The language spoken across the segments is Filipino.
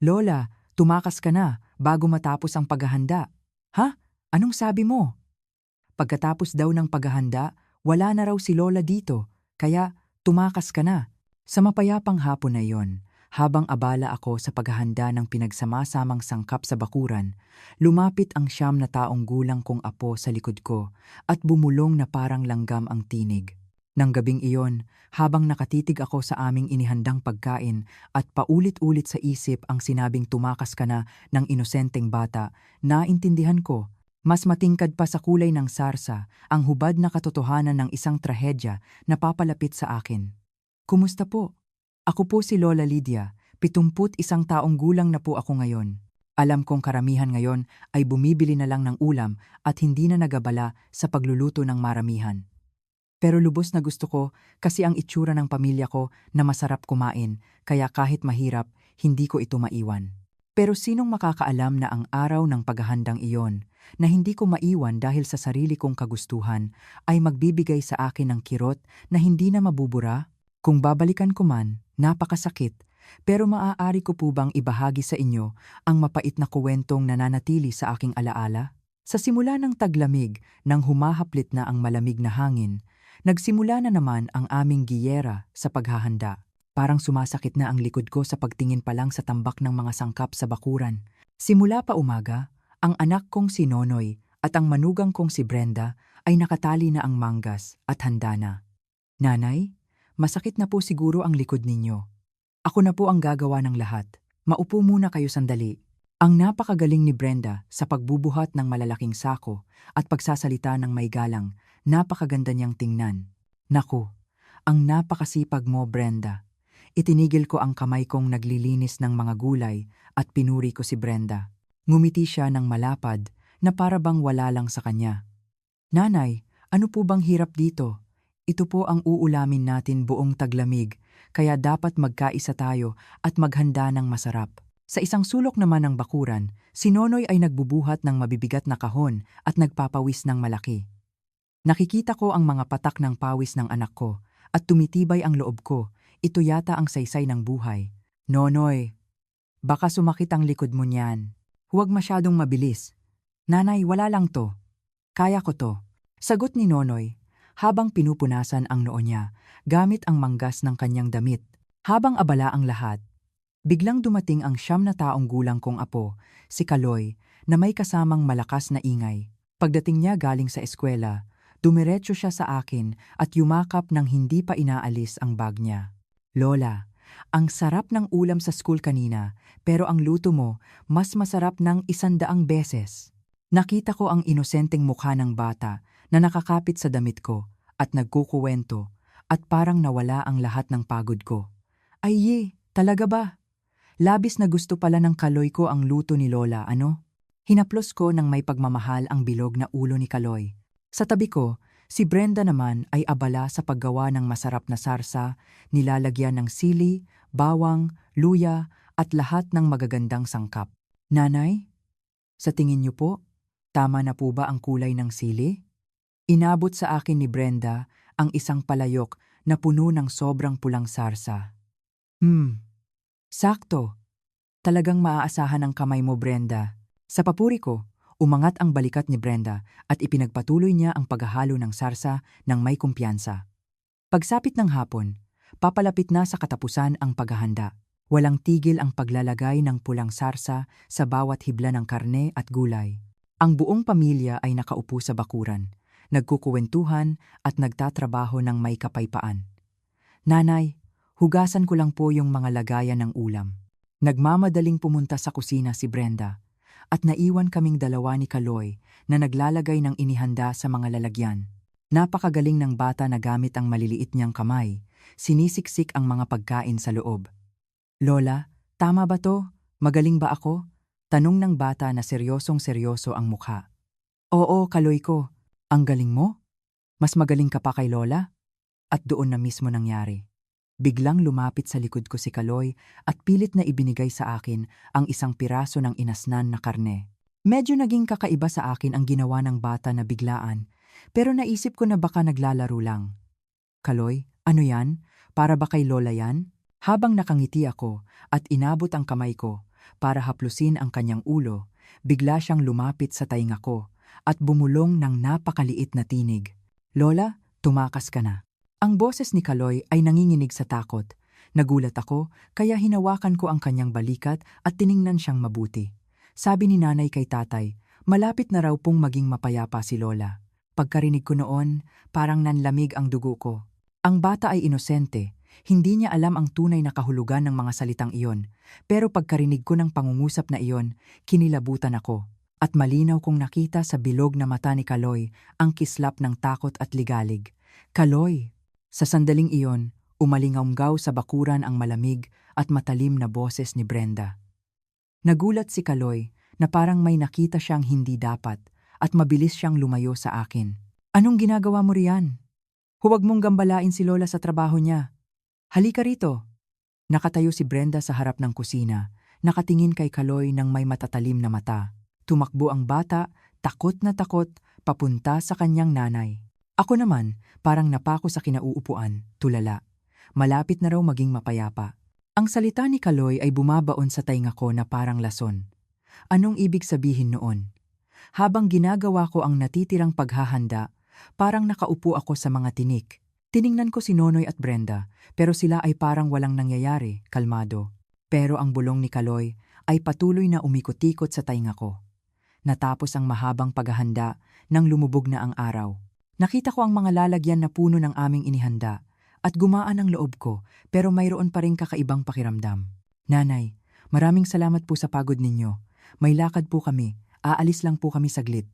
Lola, tumakas ka na bago matapos ang paghahanda. Ha? Anong sabi mo? Pagkatapos daw ng paghahanda, wala na raw si Lola dito, kaya tumakas ka na. Sa mapayapang hapon na iyon, habang abala ako sa paghahanda ng pinagsama-samang sangkap sa bakuran, lumapit ang 9 na taong gulang kong apo sa likod ko at bumulong na parang langgam ang tinig. Nang gabing iyon, habang nakatitig ako sa aming inihandang pagkain at paulit-ulit sa isip ang sinabing tumakas ka na ng inosenteng bata, naintindihan ko, mas matingkad pa sa kulay ng sarsa ang hubad na katotohanan ng isang trahedya na papalapit sa akin. Kumusta po? Ako po si Lola Lydia, 71 taong gulang na po ako ngayon. Alam kong karamihan ngayon ay bumibili na lang ng ulam at hindi na nagabala sa pagluluto ng maramihan. Pero lubos na gusto ko kasi ang itsura ng pamilya ko na masarap kumain, kaya kahit mahirap, hindi ko ito maiwan. Pero sinong makakaalam na ang araw ng paghahandang iyon, na hindi ko maiwan dahil sa sarili kong kagustuhan, ay magbibigay sa akin ng kirot na hindi na mabubura? Kung babalikan ko man, napakasakit, pero maaari ko po bang ibahagi sa inyo ang mapait na kuwentong nananatili sa aking alaala? Sa simula ng taglamig, nang humahaplit na ang malamig na hangin, nagsimula na naman ang aming giyera sa paghahanda. Parang sumasakit na ang likod ko sa pagtingin pa lang sa tambak ng mga sangkap sa bakuran. Simula pa umaga, ang anak kong si Nonoy at ang manugang kong si Brenda ay nakatali na ang manggas at handa na. Nanay, masakit na po siguro ang likod ninyo. Ako na po ang gagawa ng lahat. Maupo muna kayo sandali. Ang napakagaling ni Brenda sa pagbubuhat ng malalaking sako at pagsasalita ng may galang, napakaganda niyang tingnan. Naku, ang napakasipag mo, Brenda. Itinigil ko ang kamay kong naglilinis ng mga gulay at pinuri ko si Brenda. Ngumiti siya ng malapad na para bang wala lang sa kanya. Nanay, ano po bang hirap dito? Ito po ang uulamin natin buong taglamig, kaya dapat magkaisa tayo at maghanda ng masarap. Sa isang sulok naman ng bakuran, si Nonoy ay nagbubuhat ng mabibigat na kahon at nagpapawis ng malaki. Nakikita ko ang mga patak ng pawis ng anak ko at tumitibay ang loob ko. Ito yata ang saysay ng buhay. Nonoy, baka sumakit ang likod mo niyan. Huwag masyadong mabilis. Nanay, wala lang to. Kaya ko to. Sagot ni Nonoy, habang pinupunasan ang noo niya, gamit ang manggas ng kanyang damit. Habang abala ang lahat, biglang dumating ang 9 na taong gulang kong apo, si Kaloy, na may kasamang malakas na ingay. Pagdating niya galing sa eskwela, dumiretso siya sa akin at yumakap nang hindi pa inaalis ang bag niya. Lola, ang sarap ng ulam sa school kanina, pero ang luto mo mas masarap ng 100 beses. Nakita ko ang inosenteng mukha ng bata na nakakapit sa damit ko at nagkukuwento at parang nawala ang lahat ng pagod ko. Ay, talaga ba? Labis na gusto pala ng Kaloy ko ang luto ni Lola, ano? Hinaplos ko ng may pagmamahal ang bilog na ulo ni Kaloy. Sa tabi ko, si Brenda naman ay abala sa paggawa ng masarap na sarsa, nilalagyan ng sili, bawang, luya at lahat ng magagandang sangkap. Nanay, sa tingin niyo po, tama na po ba ang kulay ng sili? Inabot sa akin ni Brenda ang isang palayok na puno ng sobrang pulang sarsa. Sakto. Talagang maaasahan ang kamay mo, Brenda. Sa papuri ko, umangat ang balikat ni Brenda at ipinagpatuloy niya ang paghahalo ng sarsa ng may kumpiyansa. Pagsapit ng hapon, papalapit na sa katapusan ang paghahanda. Walang tigil ang paglalagay ng pulang sarsa sa bawat hibla ng karne at gulay. Ang buong pamilya ay nakaupo sa bakuran, nagkukuwentuhan at nagtatrabaho ng may kapaypaan. Nanay, hugasan ko lang po yung mga lagayan ng ulam. Nagmamadaling pumunta sa kusina si Brenda at naiwan kaming dalawa ni Kaloy na naglalagay ng inihanda sa mga lalagyan. Napakagaling ng bata na gamit ang maliliit niyang kamay, sinisiksik ang mga pagkain sa loob. Lola, tama ba to? Magaling ba ako? Tanong ng bata na seryosong-seryoso ang mukha. Oo, Kaloy ko. Ang galing mo? Mas magaling ka pa kay Lola? At doon na mismo nangyari. Biglang lumapit sa likod ko si Kaloy at pilit na ibinigay sa akin ang isang piraso ng inasnan na karne. Medyo naging kakaiba sa akin ang ginawa ng bata na biglaan, pero naisip ko na baka naglalaro lang. Kaloy, ano yan? Para ba kay Lola yan? Habang nakangiti ako at inabot ang kamay ko, para haplusin ang kanyang ulo, bigla siyang lumapit sa tainga ko at bumulong ng napakaliit na tinig. "Lola, tumakas ka na." Ang boses ni Kaloy ay nanginginig sa takot. Nagulat ako kaya hinawakan ko ang kanyang balikat at tiningnan siyang mabuti. Sabi ni nanay kay tatay, malapit na raw pong maging mapayapa si Lola. Pagkarinig ko noon, parang nanlamig ang dugo ko. Ang bata ay inosente. Hindi niya alam ang tunay na kahulugan ng mga salitang iyon. Pero pagkarinig ko ng pangungusap na iyon, kinilabutan ako. At malinaw kong nakita sa bilog na mata ni Kaloy ang kislap ng takot at ligalig. "Kaloy!" Sa sandaling iyon, umalingaunggaw sa bakuran ang malamig at matalim na boses ni Brenda. Nagulat si Kaloy na parang may nakita siyang hindi dapat at mabilis siyang lumayo sa akin. "Anong ginagawa mo riyan? Huwag mong gambalain si Lola sa trabaho niya. Halika rito." Nakatayo si Brenda sa harap ng kusina, nakatingin kay Kaloy ng may matatalim na mata. Tumakbo ang bata, takot na takot, papunta sa kanyang nanay. Ako naman, parang napako sa kinauupuan, tulala. Malapit na raw maging mapayapa. Ang salita ni Kaloy ay bumabaon sa tainga ko na parang lason. Anong ibig sabihin noon? Habang ginagawa ko ang natitirang paghahanda, parang nakaupo ako sa mga tinik. Tiningnan ko si Nonoy at Brenda, pero sila ay parang walang nangyayari, kalmado. Pero ang bulong ni Kaloy ay patuloy na umikot-ikot sa tainga ko. Natapos ang mahabang paghahanda nang lumubog na ang araw. Nakita ko ang mga lalagyan na puno ng aming inihanda at gumaan ang loob ko, pero mayroon pa ring kakaibang pakiramdam. "Nanay, maraming salamat po sa pagod ninyo. May lakad po kami, aalis lang po kami saglit."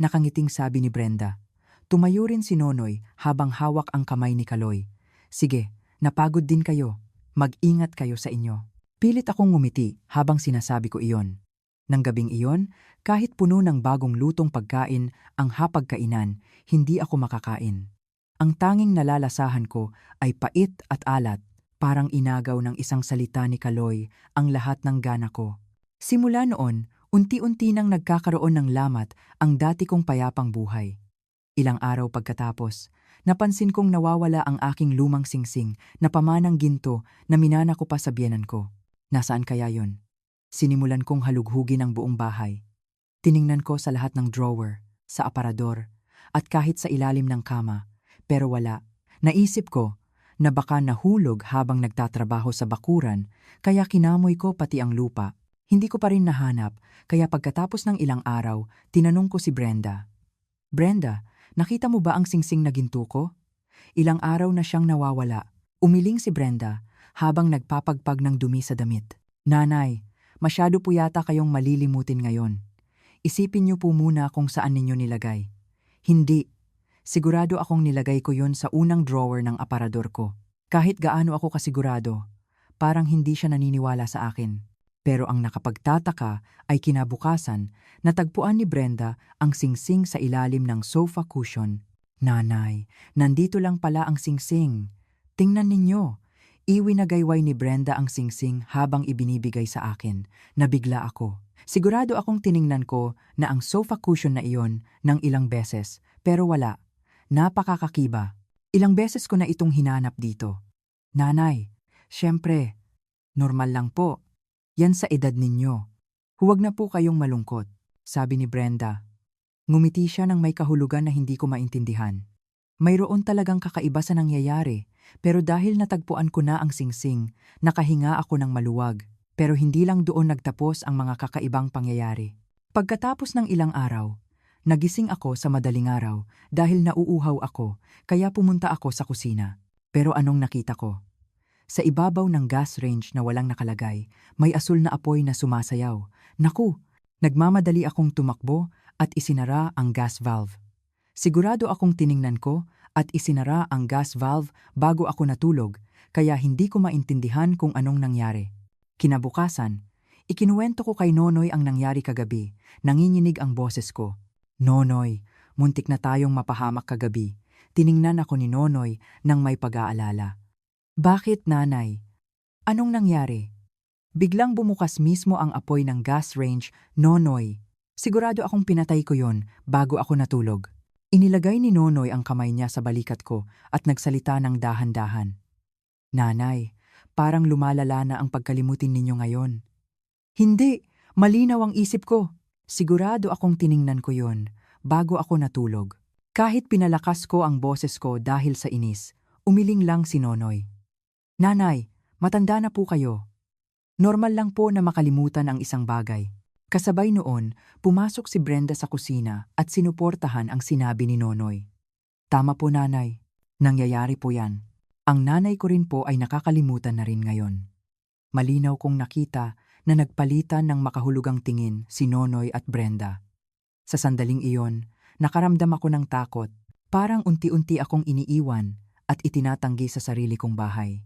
Nakangiting sabi ni Brenda. Tumayo rin si Nonoy habang hawak ang kamay ni Kaloy. "Sige, napagod din kayo. Mag-ingat kayo sa inyo." Pilit akong ngumiti habang sinasabi ko iyon. Nang gabing iyon, kahit puno ng bagong lutong pagkain ang hapagkainan, hindi ako makakain. Ang tanging nalalasahan ko ay pait at alat, parang inagaw ng isang salita ni Kaloy ang lahat ng gana ko. Simula noon, unti-unti nang nagkakaroon ng lamat ang dati kong payapang buhay. Ilang araw pagkatapos, napansin kong nawawala ang aking lumang singsing na pamanang ginto na minana ko pa sa biyenan ko. Nasaan kaya yon? Sinimulan kong halughugin ang buong bahay. Tiningnan ko sa lahat ng drawer, sa aparador, at kahit sa ilalim ng kama, pero wala. Naisip ko na baka nahulog habang nagtatrabaho sa bakuran, kaya kinamoy ko pati ang lupa. Hindi ko pa rin nahanap, kaya pagkatapos ng ilang araw, tinanong ko si Brenda. "Brenda, nakita mo ba ang singsing na ginto ko? Ilang araw na siyang nawawala." Umiling si Brenda habang nagpapagpag ng dumi sa damit. "Nanay, masyado po yata kayong malilimutin ngayon. Isipin niyo po muna kung saan ninyo nilagay." "Hindi. Sigurado akong nilagay ko yon sa unang drawer ng aparador ko." Kahit gaano ako kasigurado, parang hindi siya naniniwala sa akin. Pero ang nakapagtataka ay kinabukasan, natagpuan ni Brenda ang singsing sa ilalim ng sofa cushion. "Nanay, nandito lang pala ang singsing. Tingnan ninyo." Iwinagayway ni Brenda ang singsing habang ibinibigay sa akin. Nabigla ako. Sigurado akong tiningnan ko na ang sofa cushion na iyon ng ilang beses, pero wala. Napakakakiba. Ilang beses ko na itong hinanap dito. "Nanay, syempre, normal lang po. Yan sa edad ninyo. Huwag na po kayong malungkot," sabi ni Brenda. Ngumiti siya ng may kahulugan na hindi ko maintindihan. Mayroon talagang kakaiba sa nangyayari, pero dahil natagpuan ko na ang singsing, nakahinga ako ng maluwag. Pero hindi lang doon nagtapos ang mga kakaibang pangyayari. Pagkatapos ng ilang araw, nagising ako sa madaling araw dahil nauuhaw ako, kaya pumunta ako sa kusina. Pero anong nakita ko? Sa ibabaw ng gas range na walang nakalagay, may asul na apoy na sumasayaw. Naku! Nagmamadali akong tumakbo at isinara ang gas valve. Sigurado akong tiningnan ko at isinara ang gas valve bago ako natulog, kaya hindi ko maintindihan kung anong nangyari. Kinabukasan, ikinuwento ko kay Nonoy ang nangyari kagabi. Nanginginig ang boses ko. "Nonoy, muntik na tayong mapahamak kagabi." Tiningnan ako ni Nonoy nang may pag-aalala. "Bakit, nanay? Anong nangyari?" Biglang bumukas mismo ang apoy ng gas range, Nonoy. Sigurado akong pinatay ko yon bago ako natulog. Inilagay ni Nonoy ang kamay niya sa balikat ko at nagsalita ng dahan-dahan. "Nanay, parang lumalala na ang pagkalimutin ninyo ngayon. Hindi, malinaw ang isip ko. Sigurado akong tiningnan ko yon bago ako natulog. Kahit pinalakas ko ang boses ko dahil sa inis, umiling lang si Nonoy. Nanay, matanda na po kayo. Normal lang po na makalimutan ang isang bagay. Kasabay noon, pumasok si Brenda sa kusina at sinuportahan ang sinabi ni Nonoy. Tama po nanay, nangyayari po yan. Ang nanay ko rin po ay nakakalimutan na rin ngayon. Malinaw kong nakita na nagpalitan ng makahulugang tingin si Nonoy at Brenda. Sa sandaling iyon, nakaramdam ako ng takot, parang unti-unti akong iniiwan at itinatanggi sa sarili kong bahay.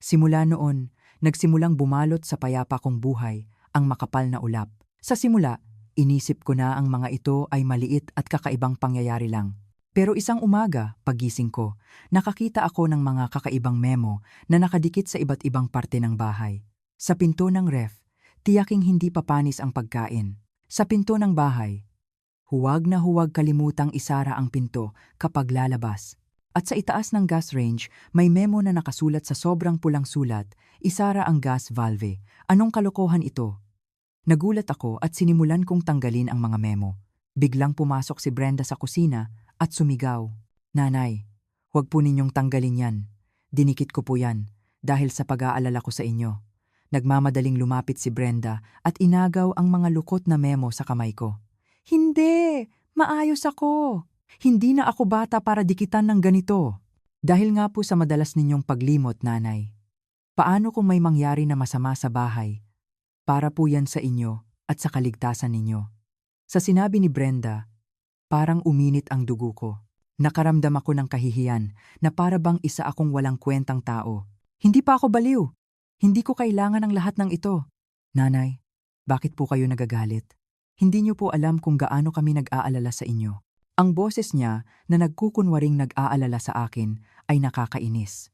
Simula noon, nagsimulang bumalot sa payapa kong buhay ang makapal na ulap. Sa simula, inisip ko na ang mga ito ay maliit at kakaibang pangyayari lang. Pero isang umaga, pagising ko, nakakita ako ng mga kakaibang memo na nakadikit sa iba't ibang parte ng bahay. Sa pinto ng ref, tiyaking hindi papanis ang pagkain. Sa pinto ng bahay, huwag na huwag kalimutang isara ang pinto kapag lalabas. At sa itaas ng gas range, may memo na nakasulat sa sobrang pulang sulat, isara ang gas valve. Anong kalokohan ito? Nagulat ako at sinimulan kong tanggalin ang mga memo. Biglang pumasok si Brenda sa kusina at sumigaw. Nanay, huwag po ninyong tanggalin yan. Dinikit ko po yan dahil sa pag-aalala ko sa inyo. Nagmamadaling lumapit si Brenda at inagaw ang mga lukot na memo sa kamay ko. Hindi! Maayos ako! Hindi na ako bata para dikitan ng ganito. Dahil nga po sa madalas ninyong paglimot, nanay. Paano kung may mangyari na masama sa bahay? Para po yan sa inyo at sa kaligtasan ninyo. Sa sinabi ni Brenda, parang uminit ang dugo ko. Nakaramdam ako ng kahihiyan na para bang isa akong walang kwentang tao. Hindi pa ako baliw. Hindi ko kailangan ng lahat ng ito. Nanay, bakit po kayo nagagalit? Hindi niyo po alam kung gaano kami nag-aalala sa inyo. Ang boses niya na nagkukunwaring nag-aalala sa akin ay nakakainis.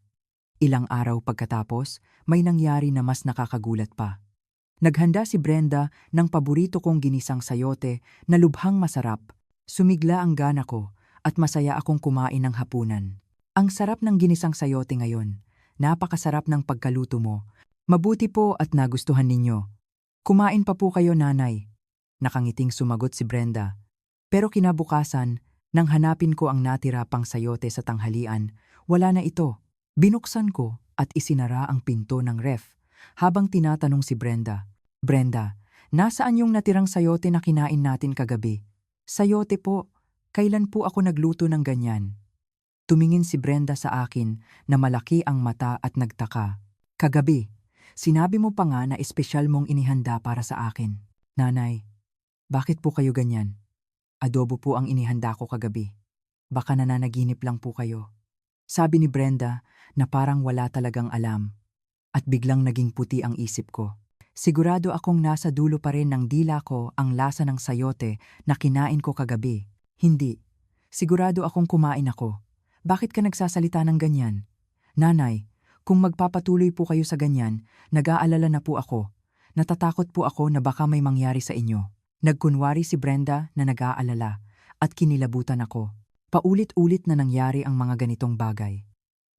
Ilang araw pagkatapos, may nangyari na mas nakakagulat pa. Naghanda si Brenda ng paborito kong ginisang sayote na lubhang masarap. Sumigla ang gana ko at masaya akong kumain ng hapunan. Ang sarap ng ginisang sayote ngayon. Napakasarap ng pagkaluto mo. Mabuti po at nagustuhan ninyo. Kumain pa po kayo, nanay. Nakangiting sumagot si Brenda. Pero kinabukasan, nang hanapin ko ang natira pang sayote sa tanghalian, wala na ito. Binuksan ko at isinara ang pinto ng ref habang tinatanong si Brenda. Brenda, nasaan yung natirang sayote na kinain natin kagabi? Sayote po, kailan po ako nagluto ng ganyan? Tumingin si Brenda sa akin na malaki ang mata at nagtaka. Kagabi, sinabi mo pa nga na espesyal mong inihanda para sa akin. Nanay, bakit po kayo ganyan? Adobo po ang inihanda ko kagabi. Baka nananaginip lang po kayo. Sabi ni Brenda na parang wala talagang alam. At biglang naging puti ang isip ko. Sigurado akong nasa dulo pa rin ng dila ko ang lasa ng sayote na kinain ko kagabi. Hindi. Sigurado akong kumain ako. Bakit ka nagsasalita ng ganyan? Nanay, kung magpapatuloy po kayo sa ganyan, nag-aalala na po ako. Natatakot po ako na baka may mangyari sa inyo. Nagkunwari si Brenda na nag-aalala at kinilabutan ako. Paulit-ulit na nangyari ang mga ganitong bagay.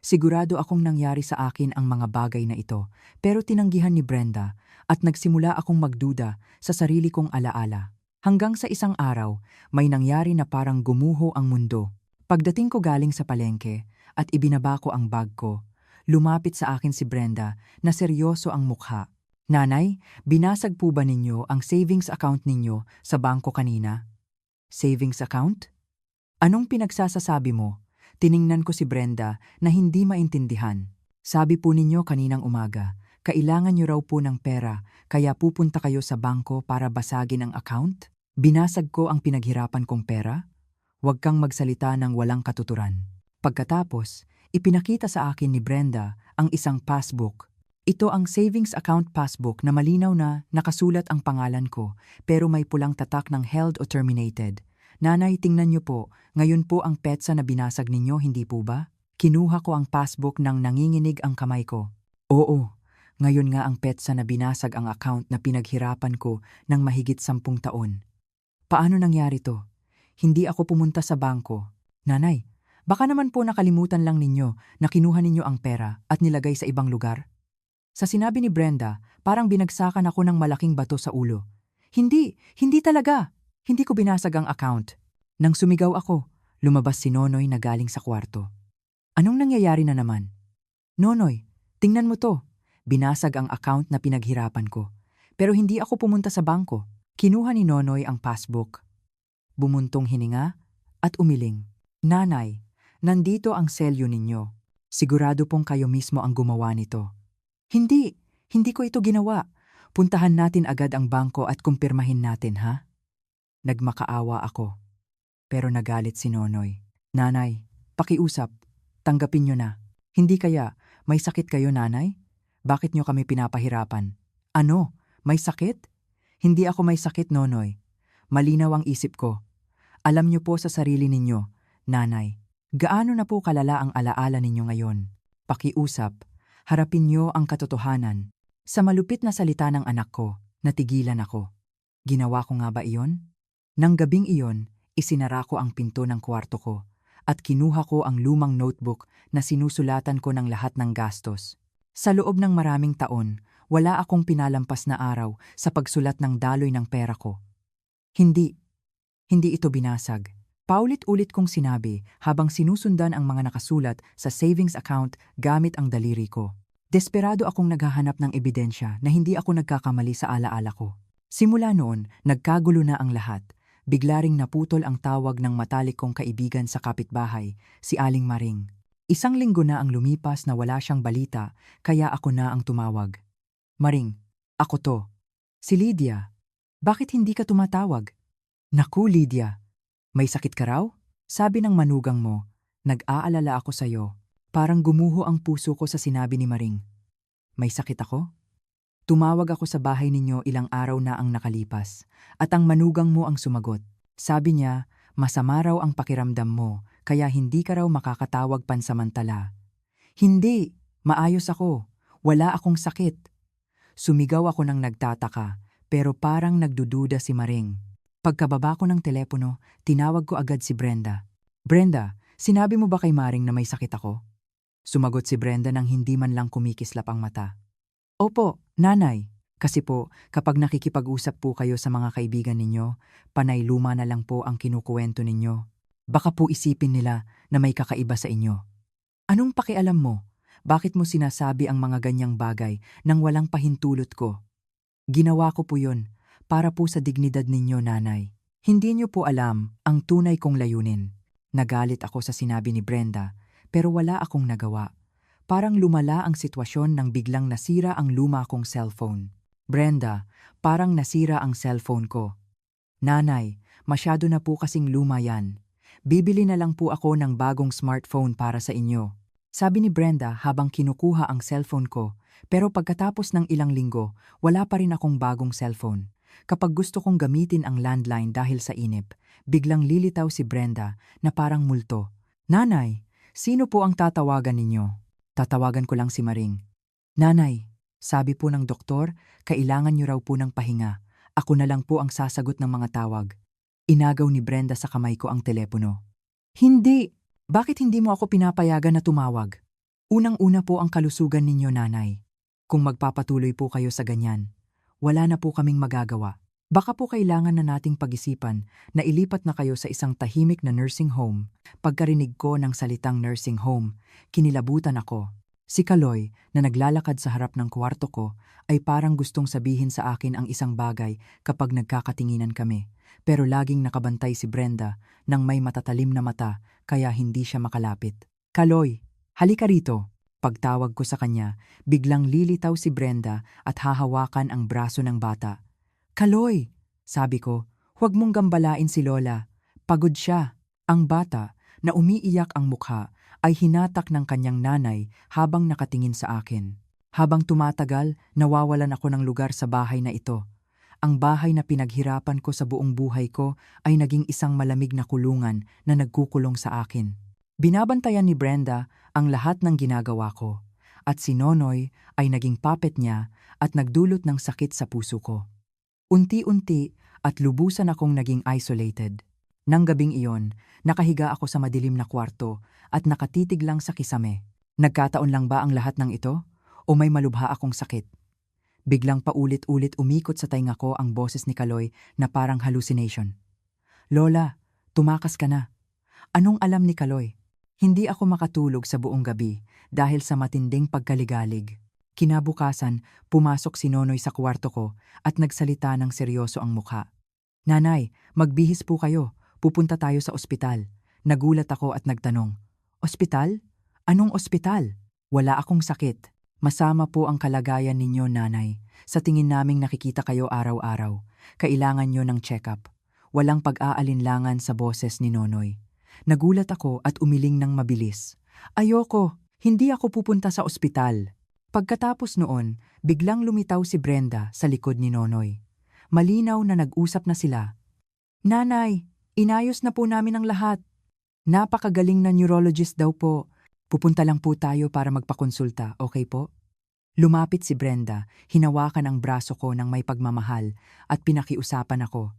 Sigurado akong nangyari sa akin ang mga bagay na ito, pero tinanggihan ni Brenda at nagsimula akong magduda sa sarili kong alaala. Hanggang sa isang araw, may nangyari na parang gumuho ang mundo. Pagdating ko galing sa palengke at ibinaba ko ang bag ko, lumapit sa akin si Brenda na seryoso ang mukha. Nanay, binasag po ba ninyo ang savings account ninyo sa bangko kanina? Savings account? Anong pinagsasasabi mo? Tiningnan ko si Brenda na hindi maintindihan. Sabi po ninyo kaninang umaga, kailangan niyo raw po ng pera kaya pupunta kayo sa bangko para basagin ang account? Binasag ko ang pinaghirapan kong pera? Huwag kang magsalita ng walang katuturan. Pagkatapos, ipinakita sa akin ni Brenda ang isang passbook. Ito ang savings account passbook na malinaw na nakasulat ang pangalan ko pero may pulang tatak ng held o terminated. Nanay, tingnan niyo po, ngayon po ang petsa na binasag ninyo, hindi po ba? Kinuha ko ang passbook nang nanginginig ang kamay ko. Oo, ngayon nga ang petsa na binasag ang account na pinaghirapan ko ng mahigit 10 taon. Paano nangyari to? Hindi ako pumunta sa bangko. Nanay, baka naman po nakalimutan lang ninyo na kinuha ninyo ang pera at nilagay sa ibang lugar? Sa sinabi ni Brenda, parang binagsakan ako ng malaking bato sa ulo. Hindi talaga. Hindi ko binasag ang account. Nang sumigaw ako, lumabas si Nonoy na galing sa kwarto. Anong nangyayari na naman? Nonoy, tingnan mo to. Binasag ang account na pinaghirapan ko. Pero hindi ako pumunta sa bangko. Kinuha ni Nonoy ang passbook. Bumuntong hininga at umiling. Nanay, nandito ang selyo ninyo. Sigurado pong kayo mismo ang gumawa nito. Hindi ko ito ginawa. Puntahan natin agad ang bangko at kumpirmahin natin, ha? Nagmakaawa ako. Pero nagalit si Nonoy. Nanay, pakiusap. Tanggapin nyo na. Hindi kaya, may sakit kayo, nanay? Bakit nyo kami pinapahirapan? Ano? May sakit? Hindi ako may sakit, Nonoy. Malinaw ang isip ko. Alam nyo po sa sarili ninyo, nanay. Gaano na po kalala ang alaala ninyo ngayon? Pakiusap. Harapin nyo ang katotohanan. Sa malupit na salita ng anak ko, natigilan ako. Ginawa ko nga ba iyon? Nang gabing iyon, isinara ko ang pinto ng kwarto ko at kinuha ko ang lumang notebook na sinusulatan ko ng lahat ng gastos. Sa loob ng maraming taon, wala akong pinalampas na araw sa pagsulat ng daloy ng pera ko. Hindi ito binasag. Paulit-ulit kong sinabi habang sinusundan ang mga nakasulat sa savings account gamit ang daliri ko. Desperado akong naghahanap ng ebidensya na hindi ako nagkakamali sa alaala ko. Simula noon, nagkagulo na ang lahat. Bigla ring naputol ang tawag ng matalik kong kaibigan sa kapitbahay, si Aling Maring. Isang linggo na ang lumipas na wala siyang balita, kaya ako na ang tumawag. Maring, ako to. Si Lydia. Bakit hindi ka tumatawag? Naku, Lydia. May sakit ka raw? Sabi ng manugang mo, nag-aalala ako sa'yo. Parang gumuho ang puso ko sa sinabi ni Maring. May sakit ako? Tumawag ako sa bahay ninyo ilang araw na ang nakalipas, at ang manugang mo ang sumagot. Sabi niya, masama raw ang pakiramdam mo, kaya hindi ka raw makakatawag pansamantala. Hindi, maayos ako. Wala akong sakit. Sumigaw ako ng nagtataka, pero parang nagdududa si Maring. Pagkababa ko ng telepono, tinawag ko agad si Brenda. Brenda, sinabi mo ba kay Maring na may sakit ako? Sumagot si Brenda nang hindi man lang kumikislap ang mata. Opo, nanay. Kasi po, kapag nakikipag-usap po kayo sa mga kaibigan ninyo, panay luma na lang po ang kinukuwento ninyo. Baka po isipin nila na may kakaiba sa inyo. Anong pakialam mo? Bakit mo sinasabi ang mga ganyang bagay nang walang pahintulot ko? Ginawa ko po yun, para po sa dignidad ninyo, nanay. Hindi niyo po alam ang tunay kong layunin. Nagalit ako sa sinabi ni Brenda, pero wala akong nagawa. Parang lumala ang sitwasyon nang biglang nasira ang luma kong cellphone. Brenda, parang nasira ang cellphone ko. Nanay, masyado na po kasing luma yan. Bibili na lang po ako ng bagong smartphone para sa inyo. Sabi ni Brenda habang kinukuha ang cellphone ko, pero pagkatapos ng ilang linggo, wala pa rin akong bagong cellphone. Kapag gusto kong gamitin ang landline dahil sa inip, biglang lilitaw si Brenda na parang multo. Nanay, sino po ang tatawagan ninyo? Tatawagan ko lang si Maring. Nanay, sabi po ng doktor, kailangan niyo raw po ng pahinga. Ako na lang po ang sasagot ng mga tawag. Inagaw ni Brenda sa kamay ko ang telepono. Hindi! Bakit hindi mo ako pinapayagan na tumawag? Unang-una po ang kalusugan ninyo, nanay. Kung magpapatuloy po kayo sa ganyan, wala na po kaming magagawa. Baka po kailangan na nating pag-isipan na ilipat na kayo sa isang tahimik na nursing home. Pagkarinig ko ng salitang nursing home, kinilabutan ako. Si Kaloy, na naglalakad sa harap ng kwarto ko, ay parang gustong sabihin sa akin ang isang bagay kapag nagkakatinginan kami. Pero laging nakabantay si Brenda nang may matatalim na mata kaya hindi siya makalapit. Kaloy, halika rito. Pagtawag ko sa kanya, biglang lilitaw si Brenda at hahawakan ang braso ng bata. Kaloy, sabi ko, huwag mong gambalain si Lola. Pagod siya. Ang bata, na umiiyak ang mukha, ay hinatak ng kanyang nanay habang nakatingin sa akin. Habang tumatagal, nawawalan ako ng lugar sa bahay na ito. Ang bahay na pinaghirapan ko sa buong buhay ko ay naging isang malamig na kulungan na nagkukulong sa akin. Binabantayan ni Brenda ang lahat ng ginagawa ko, at si Nonoy ay naging puppet niya at nagdulot ng sakit sa puso ko. Unti-unti at lubusan akong naging isolated. Nang gabing iyon, nakahiga ako sa madilim na kwarto at nakatitig lang sa kisame. Nagkataon lang ba ang lahat ng ito? o may malubha akong sakit? Biglang paulit-ulit umikot sa tainga ko ang boses ni Kaloy na parang hallucination. Lola, tumakas ka na. Anong alam ni Kaloy? Hindi ako makatulog sa buong gabi dahil sa matinding pagkaligalig. Kinabukasan, pumasok si Nonoy sa kwarto ko at nagsalita ng seryoso ang mukha. Nanay, magbihis po kayo. Pupunta tayo sa ospital. Nagulat ako at nagtanong. Ospital? Anong ospital? Wala akong sakit. Masama po ang kalagayan ninyo, nanay. Sa tingin naming nakikita kayo araw-araw. Kailangan nyo ng check-up. Walang pag-aalinlangan sa boses ni Nonoy. Nagulat ako at umiling ng mabilis. Ayoko, hindi ako pupunta sa ospital. Pagkatapos noon, biglang lumitaw si Brenda sa likod ni Nonoy. Malinaw na nag-usap na sila. Nanay, inayos na po namin ang lahat. Napakagaling na neurologist daw po. Pupunta lang po tayo para magpakonsulta, okay po? Lumapit si Brenda, hinawakan ang braso ko ng may pagmamahal at pinakiusapan ako.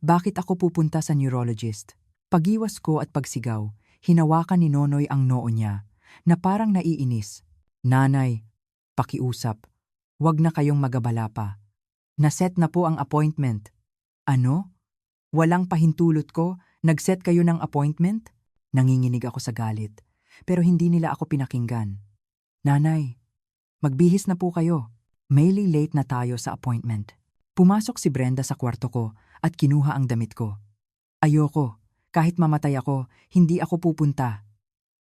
Bakit ako pupunta sa neurologist? Pagiwas ko at pagsigaw, hinawakan ni Nonoy ang noo niya, na parang naiinis. Nanay, pakiusap, wag na kayong magabala pa. Naset na po ang appointment. Ano? Walang pahintulot ko, nag-set kayo ng appointment? Nanginginig ako sa galit, pero hindi nila ako pinakinggan. Nanay, magbihis na po kayo. Maybe late na tayo sa appointment. Pumasok si Brenda sa kwarto ko at kinuha ang damit ko. Ayoko, kahit mamatay ako, hindi ako pupunta.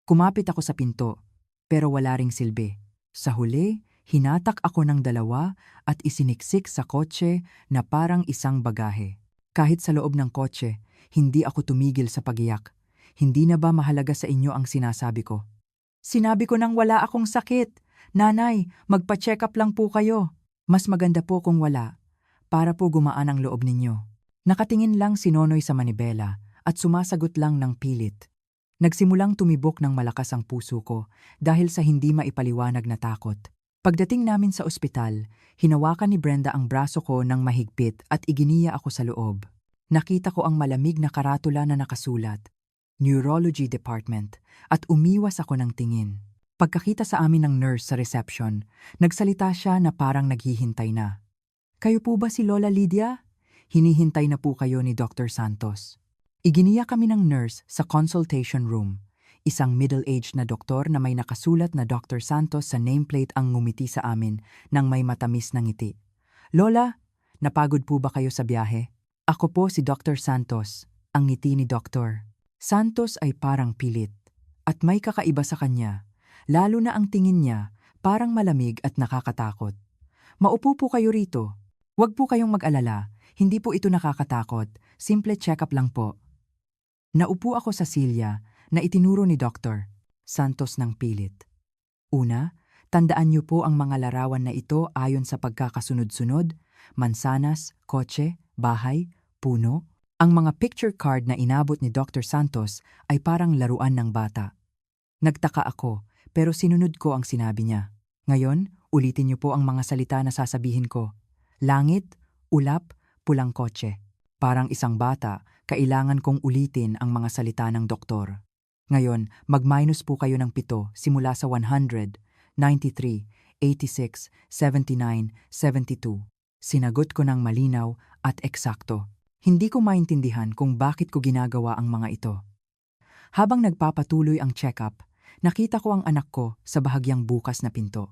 Kumapit ako sa pinto, pero wala ring silbi. Sa huli, hinatak ako ng dalawa at isiniksik sa kotse na parang isang bagahe. Kahit sa loob ng kotse, hindi ako tumigil sa pagiyak. Hindi na ba mahalaga sa inyo ang sinasabi ko? Sinabi ko nang wala akong sakit. Nanay, magpa-check up lang po kayo. Mas maganda po kung wala, para po gumaan ang loob ninyo. Nakatingin lang si Nonoy sa manibela at sumasagot lang ng pilit. Nagsimulang tumibok ng malakas ang puso ko dahil sa hindi maipaliwanag na takot. Pagdating namin sa ospital, hinawakan ni Brenda ang braso ko ng mahigpit at iginiya ako sa loob. Nakita ko ang malamig na karatula na nakasulat, Neurology Department, at umiwas ako ng tingin. Pagkakita sa amin ng nurse sa reception, nagsalita siya na parang naghihintay na. Kayo po ba si Lola Lydia? Hinihintay na po kayo ni Dr. Santos. Iginiya kami ng nurse sa consultation room. Isang middle-aged na doktor na may nakasulat na Dr. Santos sa nameplate ang ngumiti sa amin nang may matamis na ngiti. Lola, napagod po ba kayo sa biyahe? Ako po si Dr. Santos, ang ngiti ni Dr. Santos ay parang pilit. At may kakaiba sa kanya, lalo na ang tingin niya parang malamig at nakakatakot. Maupo po kayo rito. Huwag po kayong mag-alala, hindi po ito nakakatakot, simple check-up lang po. Naupo ako sa silya na itinuro ni Dr. Santos ng pilit. Una, tandaan niyo po ang mga larawan na ito ayon sa pagkakasunod-sunod, mansanas, kotse, bahay, puno. Ang mga picture card na inabot ni Dr. Santos ay parang laruan ng bata. Nagtaka ako, pero sinunod ko ang sinabi niya. Ngayon, ulitin niyo po ang mga salita na sasabihin ko. Langit, ulap, pulang kotse. Parang isang bata, kailangan kong ulitin ang mga salita ng doktor. Ngayon, mag-minus po kayo ng 7 simula sa 100, 93, 86, 79, 72. Sinagot ko ng malinaw at eksakto. Hindi ko maintindihan kung bakit ko ginagawa ang mga ito. Habang nagpapatuloy ang check-up, nakita ko ang anak ko sa bahagyang bukas na pinto.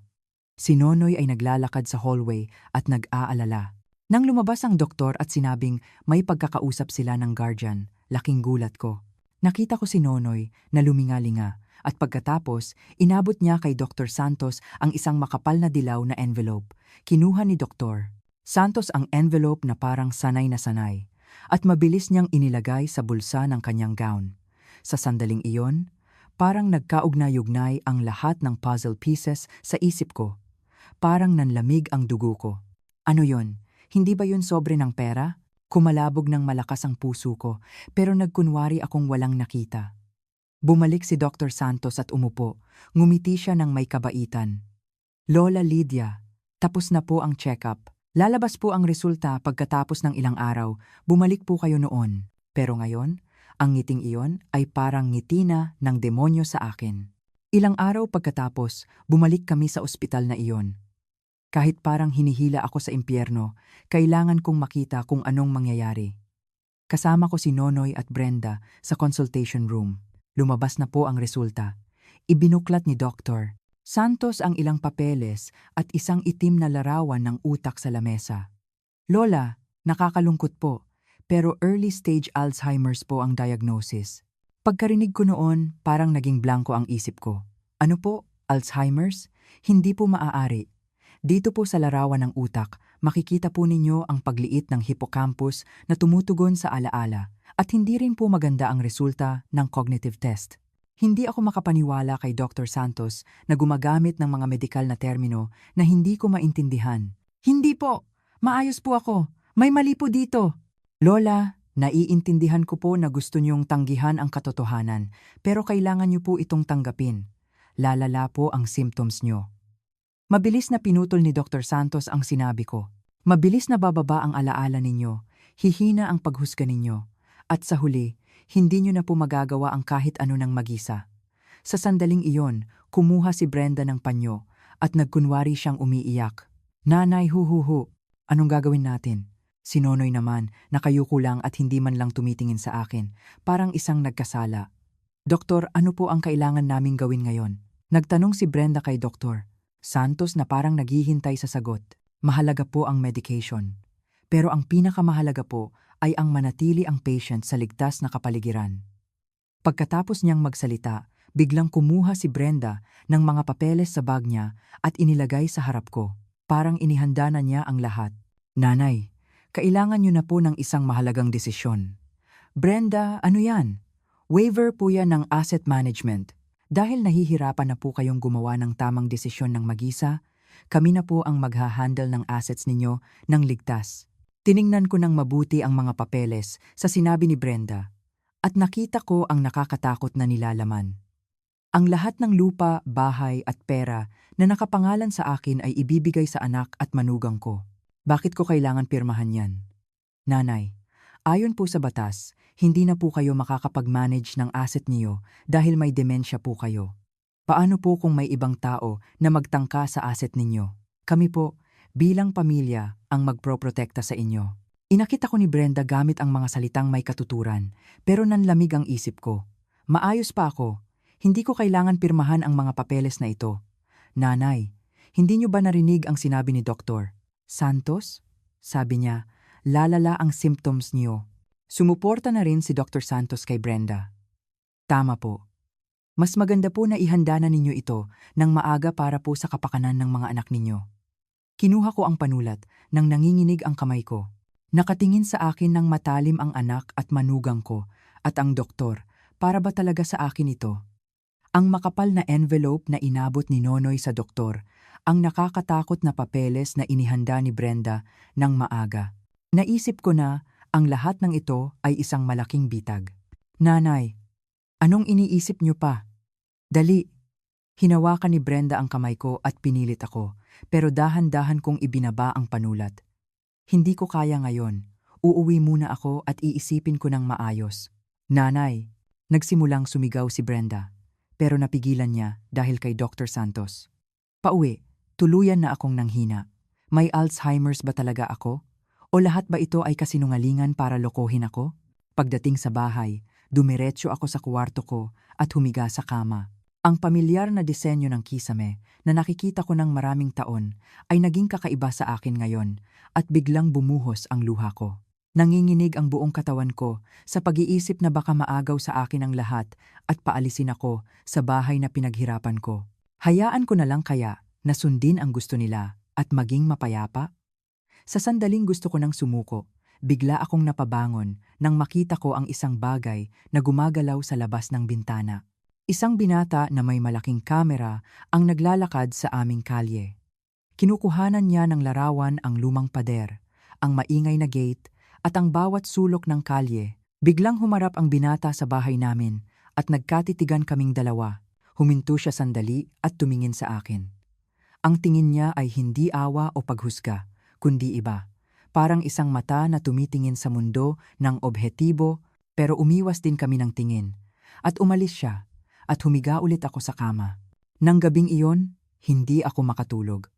Si Nonoy ay naglalakad sa hallway at nag-aalala. Nang lumabas ang doktor at sinabing may pagkakausap sila ng guardian, laking gulat ko. Nakita ko si Nonoy na lumingalinga at pagkatapos, inabot niya kay Dr. Santos ang isang makapal na dilaw na envelope. Kinuha ni Dr. Santos ang envelope na parang sanay na sanay at mabilis niyang inilagay sa bulsa ng kanyang gown. Sa sandaling iyon, parang nagkaugnay-ugnay ang lahat ng puzzle pieces sa isip ko. Parang nanlamig ang dugo ko. Ano yon? Hindi ba yun sobre ng pera? Kumalabog ng malakas ang puso ko, pero nagkunwari akong walang nakita. Bumalik si Dr. Santos at umupo. Ngumiti siya ng may kabaitan. Lola Lydia, tapos na po ang check-up. Lalabas po ang resulta pagkatapos ng ilang araw. Bumalik po kayo noon. Pero ngayon, ang ngiting iyon ay parang ngiti na ng demonyo sa akin. Ilang araw pagkatapos, bumalik kami sa ospital na iyon. Kahit parang hinihila ako sa impyerno, kailangan kong makita kung anong mangyayari. Kasama ko si Nonoy at Brenda sa consultation room. Lumabas na po ang resulta. Ibinuklat ni Dr. Santos ang ilang papeles at isang itim na larawan ng utak sa lamesa. Lola, nakakalungkot po, pero early stage Alzheimer's po ang diagnosis. Pagkarinig ko noon, parang naging blanko ang isip ko. Ano po, Alzheimer's? Hindi po maaari. Dito po sa larawan ng utak, makikita po ninyo ang pagliit ng hippocampus na tumutugon sa alaala at hindi rin po maganda ang resulta ng cognitive test. Hindi ako makapaniwala kay Dr. Santos na gumagamit ng mga medikal na termino na hindi ko maintindihan. Hindi po! Maayos po ako! May mali po dito! Lola, naiintindihan ko po na gusto niyong tanggihan ang katotohanan, pero kailangan niyo po itong tanggapin. Lalala po ang symptoms niyo. Mabilis na pinutol ni Dr. Santos ang sinabi ko. Mabilis na bababa ang alaala ninyo, hihina ang paghusga ninyo, at sa huli, hindi niyo na po magagawa ang kahit ano ng magisa. Sa sandaling iyon, kumuha si Brenda ng panyo at nagkunwari siyang umiiyak. Nanay, huhuhu, anong gagawin natin? Si Nonoy naman, nakayuko lang at hindi man lang tumitingin sa akin, parang isang nagkasala. Doktor, ano po ang kailangan naming gawin ngayon? Nagtanong si Brenda kay Dr. Santos na parang naghihintay sa sagot. Mahalaga po ang medication. Pero ang pinakamahalaga po ay ang manatili ang patient sa ligtas na kapaligiran. Pagkatapos niyang magsalita, biglang kumuha si Brenda ng mga papeles sa bag niya at inilagay sa harap ko. Parang inihanda na niya ang lahat. Nanay, kailangan niyo na po ng isang mahalagang desisyon. Brenda, ano yan? Waiver po yan ng asset management. Dahil nahihirapan na po kayong gumawa ng tamang desisyon ng mag-isa, kami na po ang maghahandle ng assets ninyo ng ligtas. Tiningnan ko ng mabuti ang mga papeles sa sinabi ni Brenda at nakita ko ang nakakatakot na nilalaman. Ang lahat ng lupa, bahay at pera na nakapangalan sa akin ay ibibigay sa anak at manugang ko. Bakit ko kailangan pirmahan yan? Nanay, ayon po sa batas, hindi na po kayo makakapag-manage ng asset niyo dahil may demensya po kayo. Paano po kung may ibang tao na magtangka sa asset ninyo? Kami po, bilang pamilya, ang magproprotekta sa inyo. Inakita ko ni Brenda gamit ang mga salitang may katuturan, pero nanlamig ang isip ko. Maayos pa ako. Hindi ko kailangan pirmahan ang mga papeles na ito. Nanay, hindi niyo ba narinig ang sinabi ni Dr. Santos? Sabi niya, lalala ang symptoms niyo. Sumuporta na rin si Dr. Santos kay Brenda. Tama po. Mas maganda po na ihanda na ninyo ito ng maaga para po sa kapakanan ng mga anak ninyo. Kinuha ko ang panulat nang nanginginig ang kamay ko. Nakatingin sa akin ng matalim ang anak at manugang ko at ang doktor, para ba talaga sa akin ito? Ang makapal na envelope na inabot ni Nonoy sa doktor, ang nakakatakot na papeles na inihanda ni Brenda ng maaga. Naisip ko na ang lahat ng ito ay isang malaking bitag. Nanay, anong iniisip niyo pa? Dali. Hinawakan ni Brenda ang kamay ko at pinilit ako, pero dahan-dahan kong ibinaba ang panulat. Hindi ko kaya ngayon. Uuwi muna ako at iisipin ko ng maayos. Nanay, nagsimulang sumigaw si Brenda, pero napigilan niya dahil kay Dr. Santos. Pauwi, tuluyan na akong nanghina. May Alzheimer's ba talaga ako? O lahat ba ito ay kasinungalingan para lokohin ako? Pagdating sa bahay, dumiretso ako sa kwarto ko at humiga sa kama. Ang pamilyar na disenyo ng kisame na nakikita ko ng maraming taon ay naging kakaiba sa akin ngayon at biglang bumuhos ang luha ko. Nanginginig ang buong katawan ko sa pag-iisip na baka maagaw sa akin ang lahat at paalisin ako sa bahay na pinaghirapan ko. Hayaan ko na lang kaya na sundin ang gusto nila at maging mapayapa? Sa sandaling gusto ko nang sumuko, bigla akong napabangon nang makita ko ang isang bagay na gumagalaw sa labas ng bintana. Isang binata na may malaking kamera ang naglalakad sa aming kalye. Kinukuhanan niya ng larawan ang lumang pader, ang maingay na gate at ang bawat sulok ng kalye. Biglang humarap ang binata sa bahay namin at nagkatitigan kaming dalawa. Huminto siya sandali at tumingin sa akin. Ang tingin niya ay hindi awa o paghusga, kundi iba. Parang isang mata na tumitingin sa mundo ng objetibo pero umiwas din kami ng tingin. At umalis siya. at humiga ulit ako sa kama. Nang gabing iyon, hindi ako makatulog.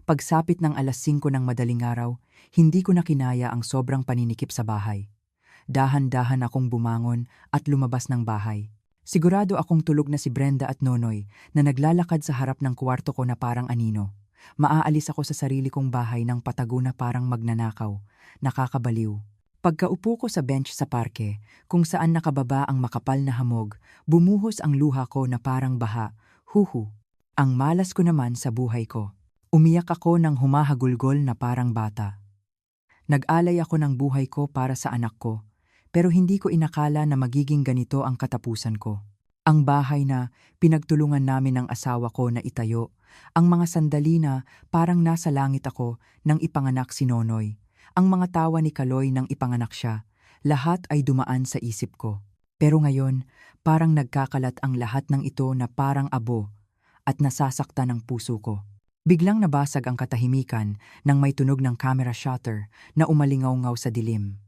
Pagsapit ng alas 5 ng madaling araw, hindi ko na kinaya ang sobrang paninikip sa bahay. Dahan-dahan akong bumangon at lumabas ng bahay. Sigurado akong tulog na si Brenda at Nonoy na naglalakad sa harap ng kwarto ko na parang anino. Maaalis ako sa sarili kong bahay ng patago na parang magnanakaw. Nakakabaliw. Pagkaupo ko sa bench sa parke, kung saan nakababa ang makapal na hamog, bumuhos ang luha ko na parang baha. Huhu. Ang malas ko naman sa buhay ko. Umiyak ako ng humahagulgol na parang bata. Nag-alay ako ng buhay ko para sa anak ko, pero hindi ko inakala na magiging ganito ang katapusan ko. Ang bahay na pinagtulungan namin ng asawa ko na itayo, ang mga sandali na parang nasa langit ako nang ipanganak si Nonoy, ang mga tawa ni Kaloy nang ipanganak siya, lahat ay dumaan sa isip ko. Pero ngayon, parang nagkakalat ang lahat ng ito na parang abo at nasasaktan ang puso ko. Biglang nabasag ang katahimikan nang may tunog ng camera shutter na umalingaw-ngaw sa dilim.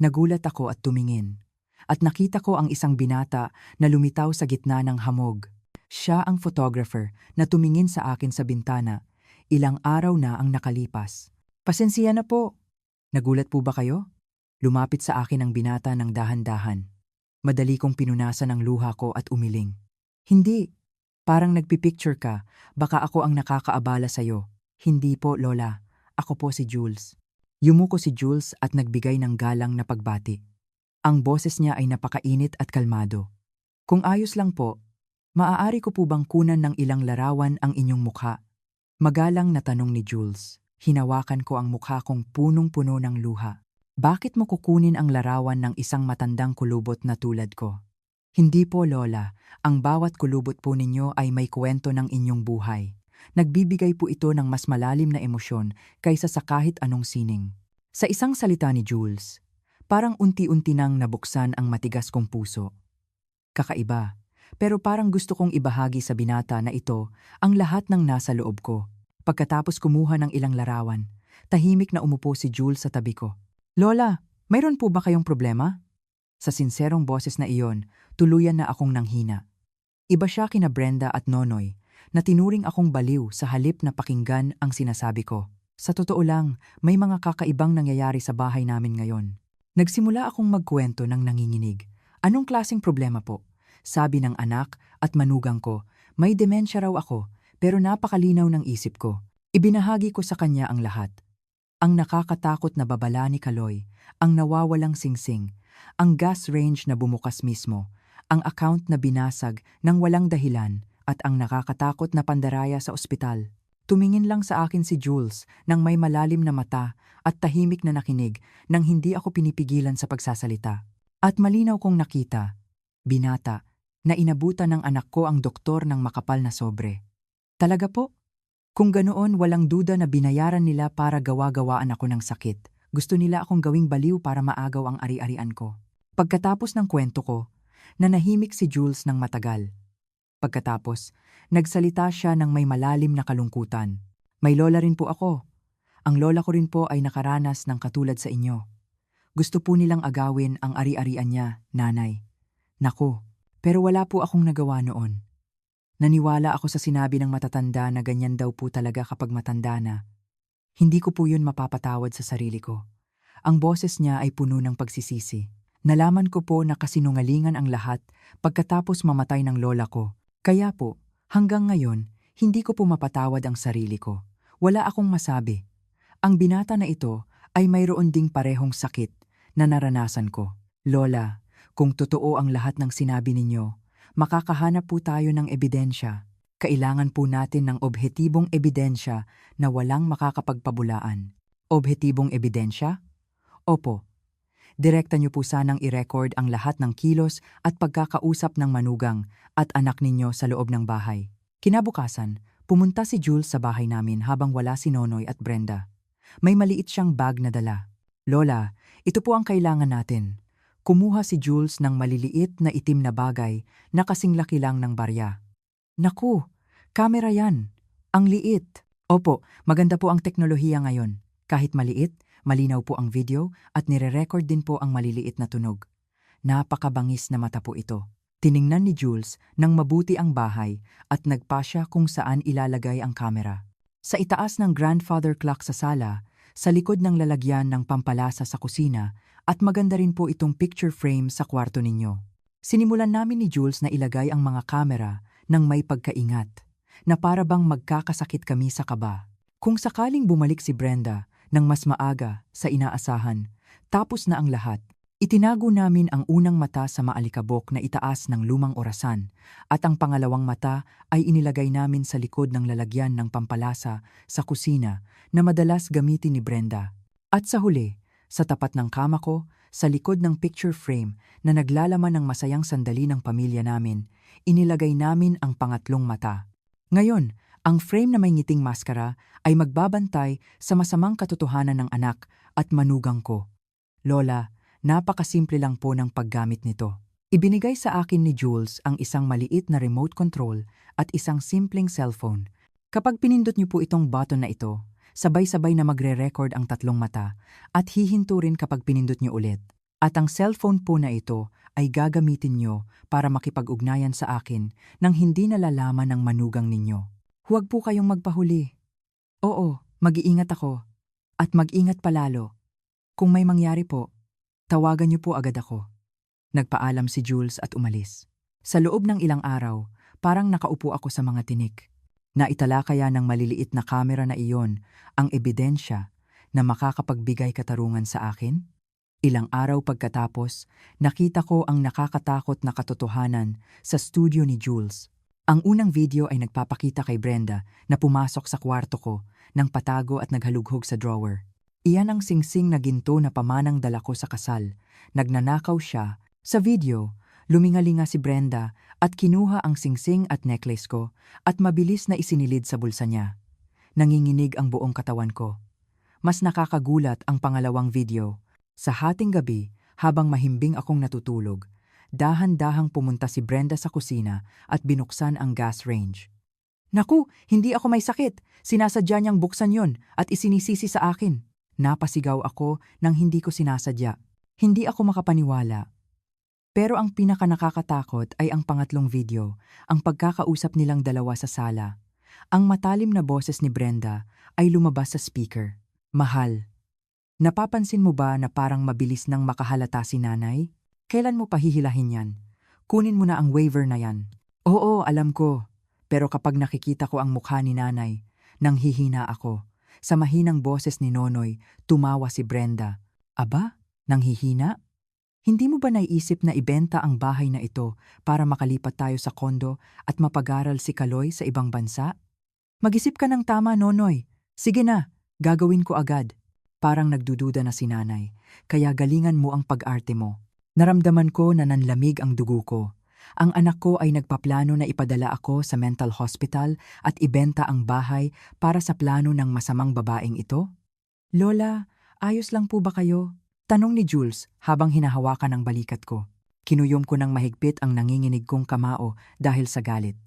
Nagulat ako at tumingin, at nakita ko ang isang binata na lumitaw sa gitna ng hamog. Siya ang photographer na tumingin sa akin sa bintana. Ilang araw na ang nakalipas. "Pasensya na po." "Nagulat po ba kayo?" Lumapit sa akin ang binata ng dahan-dahan. Madali kong pinunasan ang luha ko at umiling. "Hindi. Parang nagpipicture ka, baka ako ang nakakaabala sa'yo." "Hindi po, Lola. Ako po si Jules." Yumuko si Jules at nagbigay ng galang na pagbati. Ang boses niya ay napakainit at kalmado. "Kung ayos lang po, maaari ko po bang kunan ng ilang larawan ang inyong mukha?" Magalang na tanong ni Jules. Hinawakan ko ang mukha kong punong-puno ng luha. "Bakit mo kukunin ang larawan ng isang matandang kulubot na tulad ko?" "Hindi po, Lola. Ang bawat kulubot po ninyo ay may kwento ng inyong buhay. Nagbibigay po ito ng mas malalim na emosyon kaysa sa kahit anong sining." Sa isang salita ni Jules, parang unti-unti nang nabuksan ang matigas kong puso. Kakaiba, pero parang gusto kong ibahagi sa binata na ito ang lahat ng nasa loob ko. Pagkatapos kumuha ng ilang larawan, tahimik na umupo si Jules sa tabi ko. "Lola, mayroon po ba kayong problema?" Sa sinserong boses na iyon, tuluyan na akong nanghina. Iba siya kina Brenda at Nonoy, na tinuring akong baliw sa halip na pakinggan ang sinasabi ko. Sa totoo lang, may mga kakaibang nangyayari sa bahay namin ngayon. Nagsimula akong magkwento ng nanginginig. "Anong klaseng problema po?" Sabi ng anak at manugang ko. May demensya raw ako, pero napakalinaw ng isip ko. Ibinahagi ko sa kanya ang lahat. Ang nakakatakot na babala ni Kaloy, ang nawawalang singsing, ang gas range na bumukas mismo, ang account na binasag ng walang dahilan, at ang nakakatakot na pandaraya sa ospital. Tumingin lang sa akin si Jules nang may malalim na mata at tahimik na nakinig nang hindi ako pinipigilan sa pagsasalita. At malinaw kong nakita, binata, na inabutan ng anak ko ang doktor ng makapal na sobre. Talaga po? Kung ganoon, walang duda na binayaran nila para gawa-gawaan ako ng sakit. Gusto nila akong gawing baliw para maagaw ang ari-arian ko. Pagkatapos ng kwento ko, nanahimik si Jules ng matagal. Pagkatapos, nagsalita siya ng may malalim na kalungkutan. "May lola rin po ako. Ang lola ko rin po ay nakaranas ng katulad sa inyo. Gusto po nilang agawin ang ari-arian niya, nanay. Naku, pero wala po akong nagawa noon. Naniwala ako sa sinabi ng matatanda na ganyan daw po talaga kapag matanda na. Hindi ko po yun mapapatawad sa sarili ko." Ang boses niya ay puno ng pagsisisi. Nalaman ko po na kasinungalingan ang lahat pagkatapos mamatay ng lola ko. Kaya po, hanggang ngayon, hindi ko po mapatawad ang sarili ko. Wala akong masabi. Ang binata na ito ay mayroon ding parehong sakit na naranasan ko. "Lola, kung totoo ang lahat ng sinabi ninyo, makakahanap po tayo ng ebidensya. Kailangan po natin ng obhetibong ebidensya na walang makakapagpabulaan." "Obhetibong ebidensya?" "Opo. Direkta niyo po sanang i-record ang lahat ng kilos at pagkakausap ng manugang at anak ninyo sa loob ng bahay." Kinabukasan, pumunta si Jules sa bahay namin habang wala si Nonoy at Brenda. May maliit siyang bag na dala. "Lola, ito po ang kailangan natin." Kumuha si Jules ng maliliit na itim na bagay na kasing laki lang ng barya. "Naku, kamera yan. Ang liit." "Opo, maganda po ang teknolohiya ngayon. Kahit maliit, malinaw po ang video at nire-record din po ang maliliit na tunog. Napakabangis na mata po ito." Tiningnan ni Jules nang mabuti ang bahay at nagpasya kung saan ilalagay ang kamera. Sa itaas ng grandfather clock sa sala, sa likod ng lalagyan ng pampalasa sa kusina, at maganda rin po itong picture frame sa kwarto ninyo. Sinimulan namin ni Jules na ilagay ang mga kamera ng may pagkaingat, na para bang magkakasakit kami sa kaba. Kung sakaling bumalik si Brenda ng mas maaga sa inaasahan, tapos na ang lahat, itinago namin ang unang mata sa maalikabok na itaas ng lumang orasan at ang pangalawang mata ay inilagay namin sa likod ng lalagyan ng pampalasa sa kusina na madalas gamitin ni Brenda. At sa huli, sa tapat ng kama ko, sa likod ng picture frame na naglalaman ng masayang sandali ng pamilya namin, inilagay namin ang pangatlong mata. Ngayon, ang frame na may ngiting maskara ay magbabantay sa masamang katotohanan ng anak at manugang ko. Lola, napakasimple lang po ng paggamit nito. Ibinigay sa akin ni Jules ang isang maliit na remote control at isang simpleng cellphone. Kapag pinindot niyo po itong button na ito, sabay-sabay na magre-record ang tatlong mata at hihinto rin kapag pinindot niyo ulit. At ang cellphone po na ito ay gagamitin niyo para makipag-ugnayan sa akin nang hindi nalalaman ng manugang ninyo. Huwag po kayong magpahuli. Oo, mag-iingat ako. At mag-ingat palalo. Kung may mangyari po, tawagan niyo po agad ako. Nagpaalam si Jules at umalis. Sa loob ng ilang araw, parang nakaupo ako sa mga tinik. Naitala kaya ng maliliit na kamera na iyon ang ebidensya na makakapagbigay katarungan sa akin? Ilang araw pagkatapos, nakita ko ang nakakatakot na katotohanan sa studio ni Jules. Ang unang video ay nagpapakita kay Brenda na pumasok sa kwarto ko nang patago at naghalughog sa drawer. Iyan ang singsing na ginto na pamanang dala ko sa kasal. Nagnanakaw siya. Sa video, lumingalinga si Brenda at kinuha ang singsing at necklace ko at mabilis na isinilid sa bulsa niya. Nanginginig ang buong katawan ko. Mas nakakagulat ang pangalawang video. Sa hating gabi, habang mahimbing akong natutulog, dahan-dahang pumunta si Brenda sa kusina at binuksan ang gas range. Naku, hindi ako may sakit. Sinasadya niyang buksan yon at isinisisi sa akin. Napasigaw ako nang hindi ko sinasadya. Hindi ako makapaniwala. Pero ang pinakanakakatakot ay ang pangatlong video, ang pagkakausap nilang dalawa sa sala. Ang matalim na boses ni Brenda ay lumabas sa speaker. Mahal. Napapansin mo ba na parang mabilis nang makahalata si nanay? Kailan mo pahihilahin yan? Kunin mo na ang waiver na yan. Oo, alam ko. Pero kapag nakikita ko ang mukha ni nanay, nanghihina ako. Sa mahinang boses ni Nonoy, tumawa si Brenda. Aba, nanghihina? Hindi mo ba naiisip na ibenta ang bahay na ito para makalipat tayo sa kondo at mapag-aral si Kaloy sa ibang bansa? Mag-isip ka ng tama, Nonoy. Sige na, gagawin ko agad. Parang nagdududa na si nanay, kaya galingan mo ang pag-arte mo. Naramdaman ko na nanlamig ang dugo ko. Ang anak ko ay nagpaplano na ipadala ako sa mental hospital at ibenta ang bahay para sa plano ng masamang babaeng ito? Lola, ayos lang po ba kayo? Tanong ni Jules habang hinahawakan ang balikat ko. Kinuyom ko ng mahigpit ang nanginginig kong kamao dahil sa galit.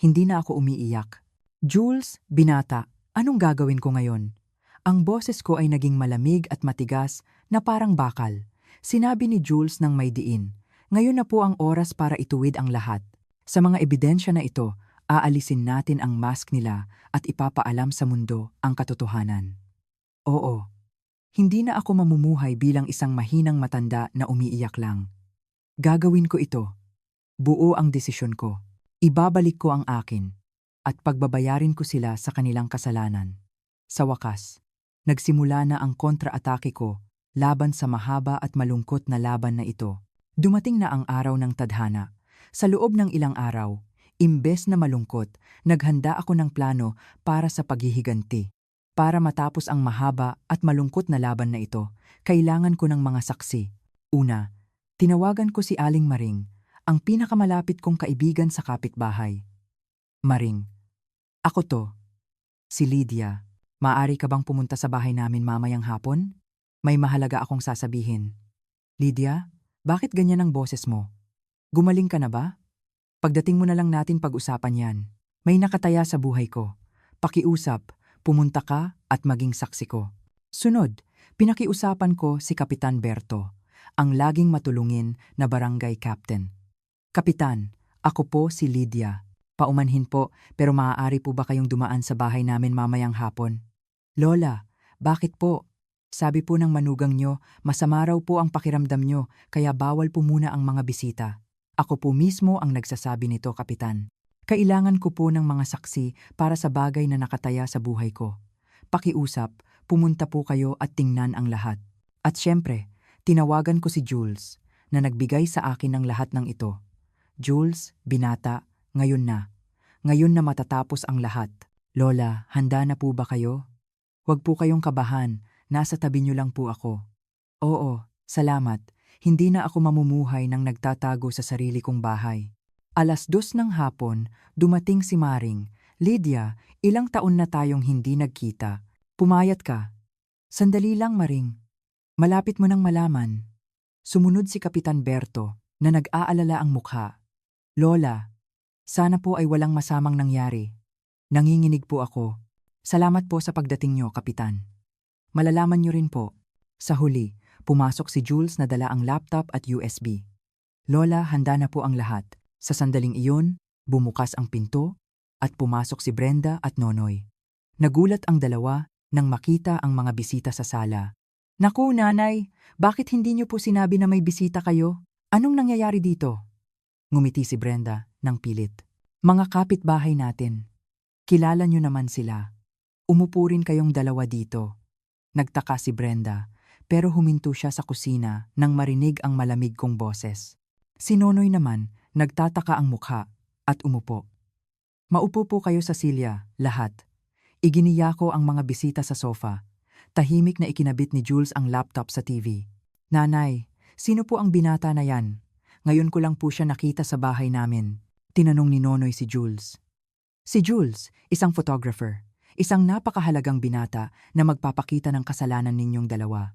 Hindi na ako umiiyak. Jules, binata, anong gagawin ko ngayon? Ang boses ko ay naging malamig at matigas na parang bakal. Sinabi ni Jules ng may diin. Ngayon na po ang oras para ituwid ang lahat. Sa mga ebidensya na ito, aalisin natin ang mask nila at ipapaalam sa mundo ang katotohanan. Oo, hindi na ako mamumuhay bilang isang mahinang matanda na umiiyak lang. Gagawin ko ito. Buo ang desisyon ko. Ibabalik ko ang akin. At pagbabayarin ko sila sa kanilang kasalanan. Sa wakas, nagsimula na ang kontra-atake ko laban sa mahaba at malungkot na laban na ito. Dumating na ang araw ng tadhana. Sa loob ng ilang araw, imbes na malungkot, naghanda ako ng plano para sa paghihiganti. Para matapos ang mahaba at malungkot na laban na ito, kailangan ko ng mga saksi. Una, tinawagan ko si Aling Maring, ang pinakamalapit kong kaibigan sa kapitbahay. Maring, ako to. Si Lydia. Maaari ka bang pumunta sa bahay namin mamayang hapon? May mahalaga akong sasabihin. Lydia? Bakit ganyan ang boses mo? Gumaling ka na ba? Pagdating mo na lang natin pag-usapan yan. May nakataya sa buhay ko. Pakiusap, pumunta ka at maging saksi ko. Sunod, pinakiusapan ko si Kapitan Berto, ang laging matulungin na barangay captain. Kapitan, ako po si Lydia. Paumanhin po, pero maaari po ba kayong dumaan sa bahay namin mamayang hapon? Lola, bakit po? Sabi po ng manugang nyo, masama raw po ang pakiramdam nyo, kaya bawal po muna ang mga bisita. Ako po mismo ang nagsasabi nito, Kapitan. Kailangan ko po ng mga saksi para sa bagay na nakataya sa buhay ko. Pakiusap, pumunta po kayo at tingnan ang lahat. At syempre, tinawagan ko si Jules, na nagbigay sa akin ng lahat ng ito. Jules, binata, ngayon na. Ngayon na matatapos ang lahat. Lola, handa na po ba kayo? Huwag po kayong kabahan, nasa tabi niyo lang po ako. Oo, salamat. Hindi na ako mamumuhay nang nagtatago sa sarili kong bahay. 2:00 ng hapon, dumating si Maring. Lydia, ilang taon na tayong hindi nagkita. Pumayat ka. Sandali lang, Maring. Malapit mo nang malaman. Sumunod si Kapitan Berto, na nag-aalala ang mukha. Lola, sana po ay walang masamang nangyari. Nanginginig po ako. Salamat po sa pagdating niyo, Kapitan. Malalaman niyo rin po. Sa huli, pumasok si Jules na dala ang laptop at USB. Lola, handa na po ang lahat. Sa sandaling iyon, bumukas ang pinto at pumasok si Brenda at Nonoy. Nagulat ang dalawa nang makita ang mga bisita sa sala. Naku, nanay, bakit hindi niyo po sinabi na may bisita kayo? Anong nangyayari dito? Ngumiti si Brenda ng pilit. Mga kapitbahay natin. Kilala niyo naman sila. Umupo rin kayong dalawa dito. Nagtaka si Brenda, pero huminto siya sa kusina nang marinig ang malamig kong boses. Si Nonoy naman, nagtataka ang mukha at umupo. Maupo po kayo sa silya, lahat. Iginiya ko ang mga bisita sa sofa. Tahimik na ikinabit ni Jules ang laptop sa TV. Nanay, sino po ang binata na yan? Ngayon ko lang po siya nakita sa bahay namin. Tinanong ni Nonoy si Jules. Si Jules, isang photographer. Isang napakahalagang binata na magpapakita ng kasalanan ninyong dalawa.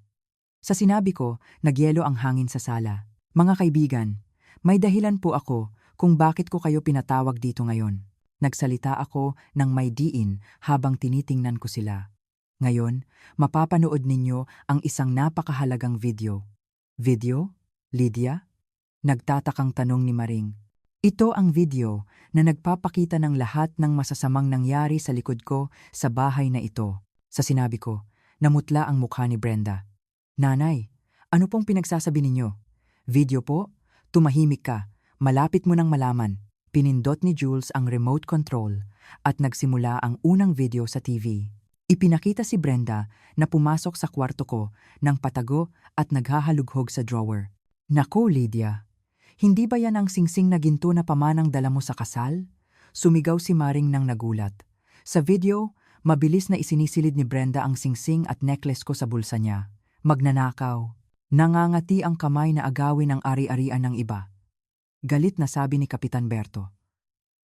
Sa sinabi ko, nagyelo ang hangin sa sala. Mga kaibigan, may dahilan po ako kung bakit ko kayo pinatawag dito ngayon. Nagsalita ako ng may diin habang tinitingnan ko sila. Ngayon, mapapanood ninyo ang isang napakahalagang video. Video? Lydia? Nagtatakang tanong ni Maring. Ito ang video na nagpapakita ng lahat ng masasamang nangyari sa likod ko sa bahay na ito. Sa sinabi ko, namutla ang mukha ni Brenda. Nanay, ano pong pinagsasabi ninyo? Video po? Tumahimik ka. Malapit mo nang malaman. Pinindot ni Jules ang remote control at nagsimula ang unang video sa TV. Ipinakita si Brenda na pumasok sa kwarto ko ng patago at naghahalughog sa drawer. Naku, Lydia! Hindi ba yan ang singsing na ginto na pamanang dala mo sa kasal? Sumigaw si Maring nang nagulat. Sa video, mabilis na isinisilid ni Brenda ang singsing at necklace ko sa bulsa niya. Magnanakaw. Nangangati ang kamay na agawin ang ari-arian ng iba. Galit na sabi ni Kapitan Berto.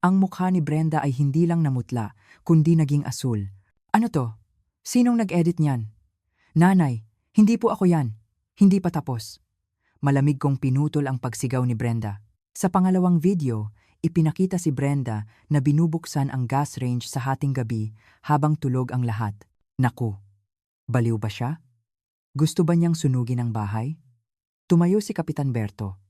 Ang mukha ni Brenda ay hindi lang namutla, kundi naging asul. Ano to? Sinong nag-edit niyan? Nanay, hindi po ako yan. Hindi pa tapos. Malamig kong pinutol ang pagsigaw ni Brenda. Sa pangalawang video, ipinakita si Brenda na binubuksan ang gas range sa hating gabi habang tulog ang lahat. Naku, baliw ba siya? Gusto ba niyang sunugin ang bahay? Tumayo si Kapitan Berto.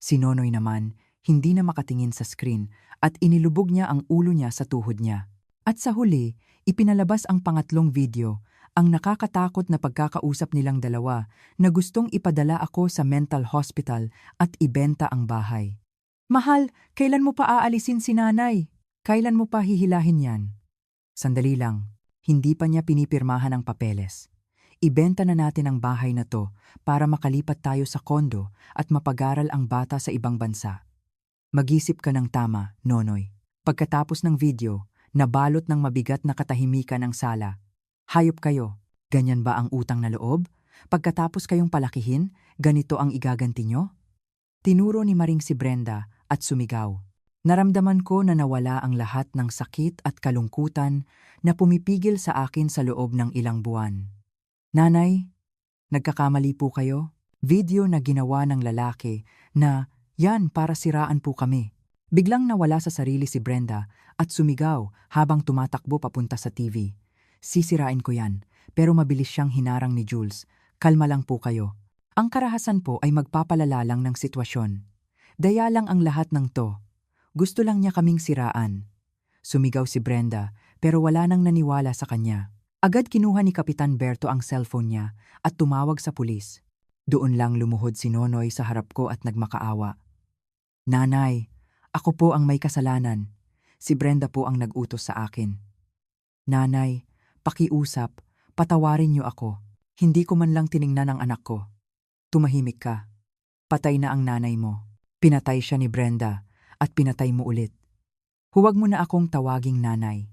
Si Nonoy naman, hindi na makatingin sa screen at inilubog niya ang ulo niya sa tuhod niya. At sa huli, ipinalabas ang pangatlong video, ang nakakatakot na pagkakausap nilang dalawa na gustong ipadala ako sa mental hospital at ibenta ang bahay. Mahal, kailan mo pa aalisin si nanay? Kailan mo pa hihilahin yan? Sandali lang, hindi pa niya pinipirmahan ang papeles. Ibenta na natin ang bahay na to para makalipat tayo sa kondo at mapag-aral ang bata sa ibang bansa. Mag-isip ka ng tama, Nonoy. Pagkatapos ng video, nabalot ng mabigat na katahimikan ang sala. Hayop kayo, ganyan ba ang utang na loob? Pagkatapos kayong palakihin, ganito ang igaganti nyo? Tinuro ni Maring si Brenda at sumigaw. Naramdaman ko na nawala ang lahat ng sakit at kalungkutan na pumipigil sa akin sa loob ng ilang buwan. Nanay, nagkakamali po kayo? Video na ginawa ng lalaki na, yan para siraan po kami. Biglang nawala sa sarili si Brenda at sumigaw habang tumatakbo papunta sa TV. Sisirain ko yan, pero mabilis siyang hinarang ni Jules. Kalma lang po kayo. Ang karahasan po ay magpapalala lang ng sitwasyon. Daya lang ang lahat ng to. Gusto lang niya kaming siraan. Sumigaw si Brenda pero wala nang naniwala sa kanya. Agad kinuha ni Kapitan Berto ang cellphone niya at tumawag sa pulis. Doon lang lumuhod si Nonoy sa harap ko at nagmakaawa. Nanay, ako po ang may kasalanan. Si Brenda po ang nag-utos sa akin. Nanay, pakiusap, patawarin niyo ako. Hindi ko man lang tiningnan ang anak ko. Tumahimik ka. Patay na ang nanay mo. Pinatay siya ni Brenda at pinatay mo ulit. Huwag mo na akong tawaging nanay.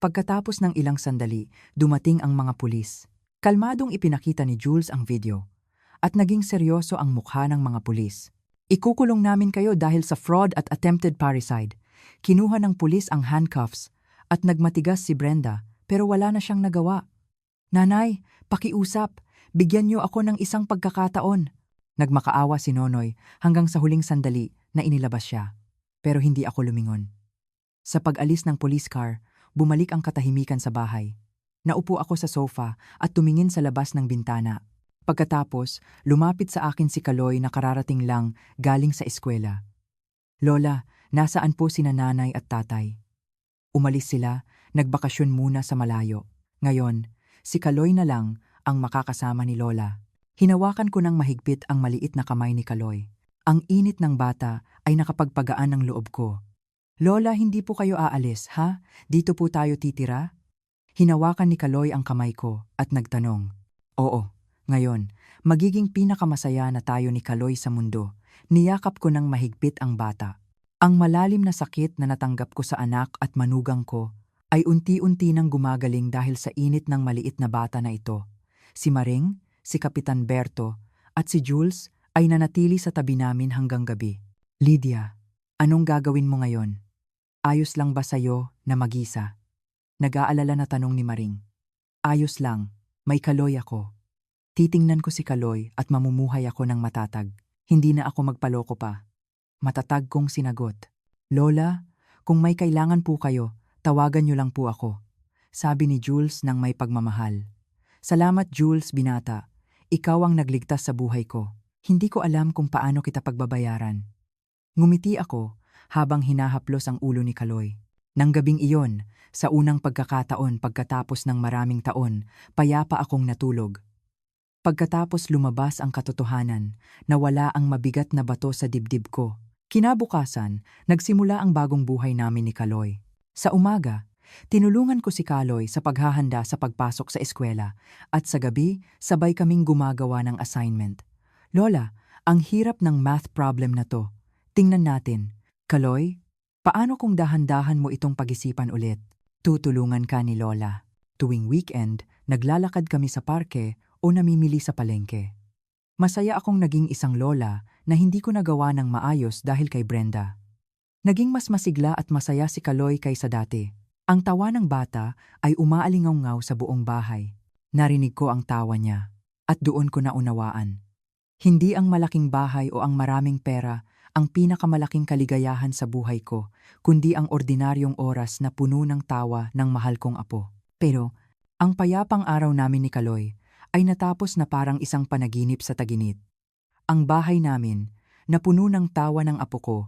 Pagkatapos ng ilang sandali, dumating ang mga pulis. Kalmadong ipinakita ni Jules ang video. At naging seryoso ang mukha ng mga pulis. Ikukulong namin kayo dahil sa fraud at attempted parricide. Kinuha ng pulis ang handcuffs at nagmatigas si Brenda pero wala na siyang nagawa. Nanay, pakiusap, bigyan niyo ako ng isang pagkakataon. Nagmakaawa si Nonoy hanggang sa huling sandali na inilabas siya. Pero hindi ako lumingon. Sa pag-alis ng police car, bumalik ang katahimikan sa bahay. Naupo ako sa sofa at tumingin sa labas ng bintana. Pagkatapos, lumapit sa akin si Kaloy na kararating lang galing sa eskwela. Lola, nasaan po sina nanay at tatay? Umalis sila, nagbakasyon muna sa malayo. Ngayon, si Kaloy na lang ang makakasama ni Lola. Hinawakan ko ng mahigpit ang maliit na kamay ni Kaloy. Ang init ng bata ay nakapagpagaan ng loob ko. Lola, hindi po kayo aalis, ha? Dito po tayo titira? Hinawakan ni Kaloy ang kamay ko at nagtanong. Oo, ngayon, magiging pinakamasaya na tayo ni Kaloy sa mundo. Niyakap ko ng mahigpit ang bata. Ang malalim na sakit na natanggap ko sa anak at manugang ko ay unti-unti nang gumagaling dahil sa init ng maliit na bata na ito. Si Maring, si Kapitan Berto at si Jules ay nanatili sa tabi namin hanggang gabi. Lydia, anong gagawin mo ngayon? Ayos lang ba sa'yo na mag-isa? Nag-aalala na tanong ni Maring. Ayos lang, may Kaloy ako. Titingnan ko si Kaloy at mamumuhay ako ng matatag. Hindi na ako magpaloko pa. Matatag kong sinagot. Lola, kung may kailangan po kayo, tawagan niyo lang po ako. Sabi ni Jules ng may pagmamahal. Salamat Jules, binata. Ikaw ang nagligtas sa buhay ko. Hindi ko alam kung paano kita pagbabayaran. Ngumiti ako habang hinahaplos ang ulo ni Kaloy. Nang gabing iyon, sa unang pagkakataon pagkatapos ng maraming taon, payapa akong natulog. Pagkatapos lumabas ang katotohanan, nawala ang mabigat na bato sa dibdib ko. Kinabukasan, nagsimula ang bagong buhay namin ni Kaloy. Sa umaga, tinulungan ko si Kaloy sa paghahanda sa pagpasok sa eskwela at sa gabi, sabay kaming gumagawa ng assignment. Lola, ang hirap ng math problem na to. Tingnan natin. Kaloy, paano kung dahan-dahan mo itong pag-isipan ulit? Tutulungan ka ni Lola. Tuwing weekend, naglalakad kami sa parke o namimili sa palengke. Masaya akong naging isang lola na hindi ko nagawa ng maayos dahil kay Brenda. Naging mas masigla at masaya si Kaloy kaysa dati. Ang tawa ng bata ay umaalingaw-ngaw sa buong bahay. Narinig ko ang tawa niya at doon ko naunawaan. Hindi ang malaking bahay o ang maraming pera ang pinakamalaking kaligayahan sa buhay ko, kundi ang ordinaryong oras na puno ng tawa ng mahal kong apo. Pero, ang payapang araw namin ni Kaloy ay natapos na parang isang panaginip sa taginit. Ang bahay namin, na puno ng tawa ng apo ko,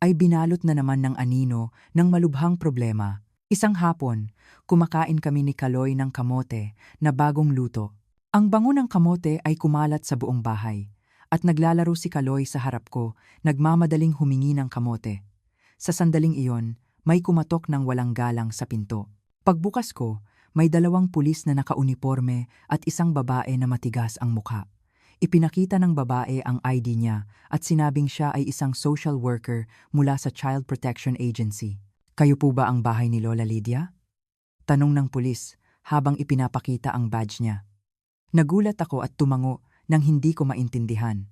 ay binalot na naman ng anino ng malubhang problema. Isang hapon, kumakain kami ni Kaloy ng kamote na bagong luto. Ang bango ng kamote ay kumalat sa buong bahay, at naglalaro si Kaloy sa harap ko, nagmamadaling humingi ng kamote. Sa sandaling iyon, may kumatok ng walang galang sa pinto. Pagbukas ko, may 2 pulis na nakauniporme at isang babae na matigas ang mukha. Ipinakita ng babae ang ID niya at sinabing siya ay isang social worker mula sa Child Protection Agency. Kayo po ba ang bahay ni Lola Lydia? Tanong ng pulis habang ipinapakita ang badge niya. Nagulat ako at tumango nang hindi ko maintindihan.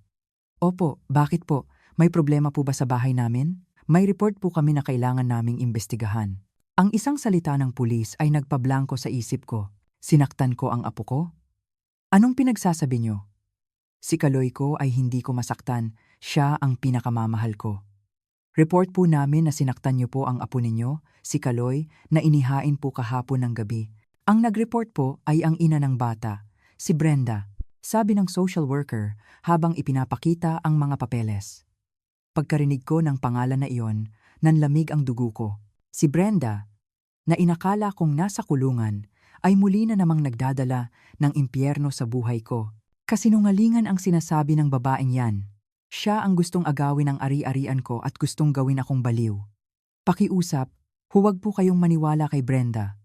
Opo, bakit po? May problema po ba sa bahay namin? May report po kami na kailangan naming imbestigahan. Ang isang salita ng pulis ay nagpablangko sa isip ko. Sinaktan ko ang apo ko? Anong pinagsasabi niyo? Si Kaloy ko ay hindi ko masaktan, siya ang pinakamamahal ko. Report po namin na sinaktan niyo po ang apo ninyo, si Kaloy, na inihain po kahapon ng gabi. Ang nag-report po ay ang ina ng bata, si Brenda, sabi ng social worker habang ipinapakita ang mga papeles. Pagkarinig ko ng pangalan na iyon, nanlamig ang dugo ko. Si Brenda, na inakala kong nasa kulungan, ay muli na namang nagdadala ng impyerno sa buhay ko. Kasinungalingan ang sinasabi ng babaeng yan. Siya ang gustong agawin ang ari-arian ko at gustong gawin akong baliw. Pakiusap, huwag po kayong maniwala kay Brenda.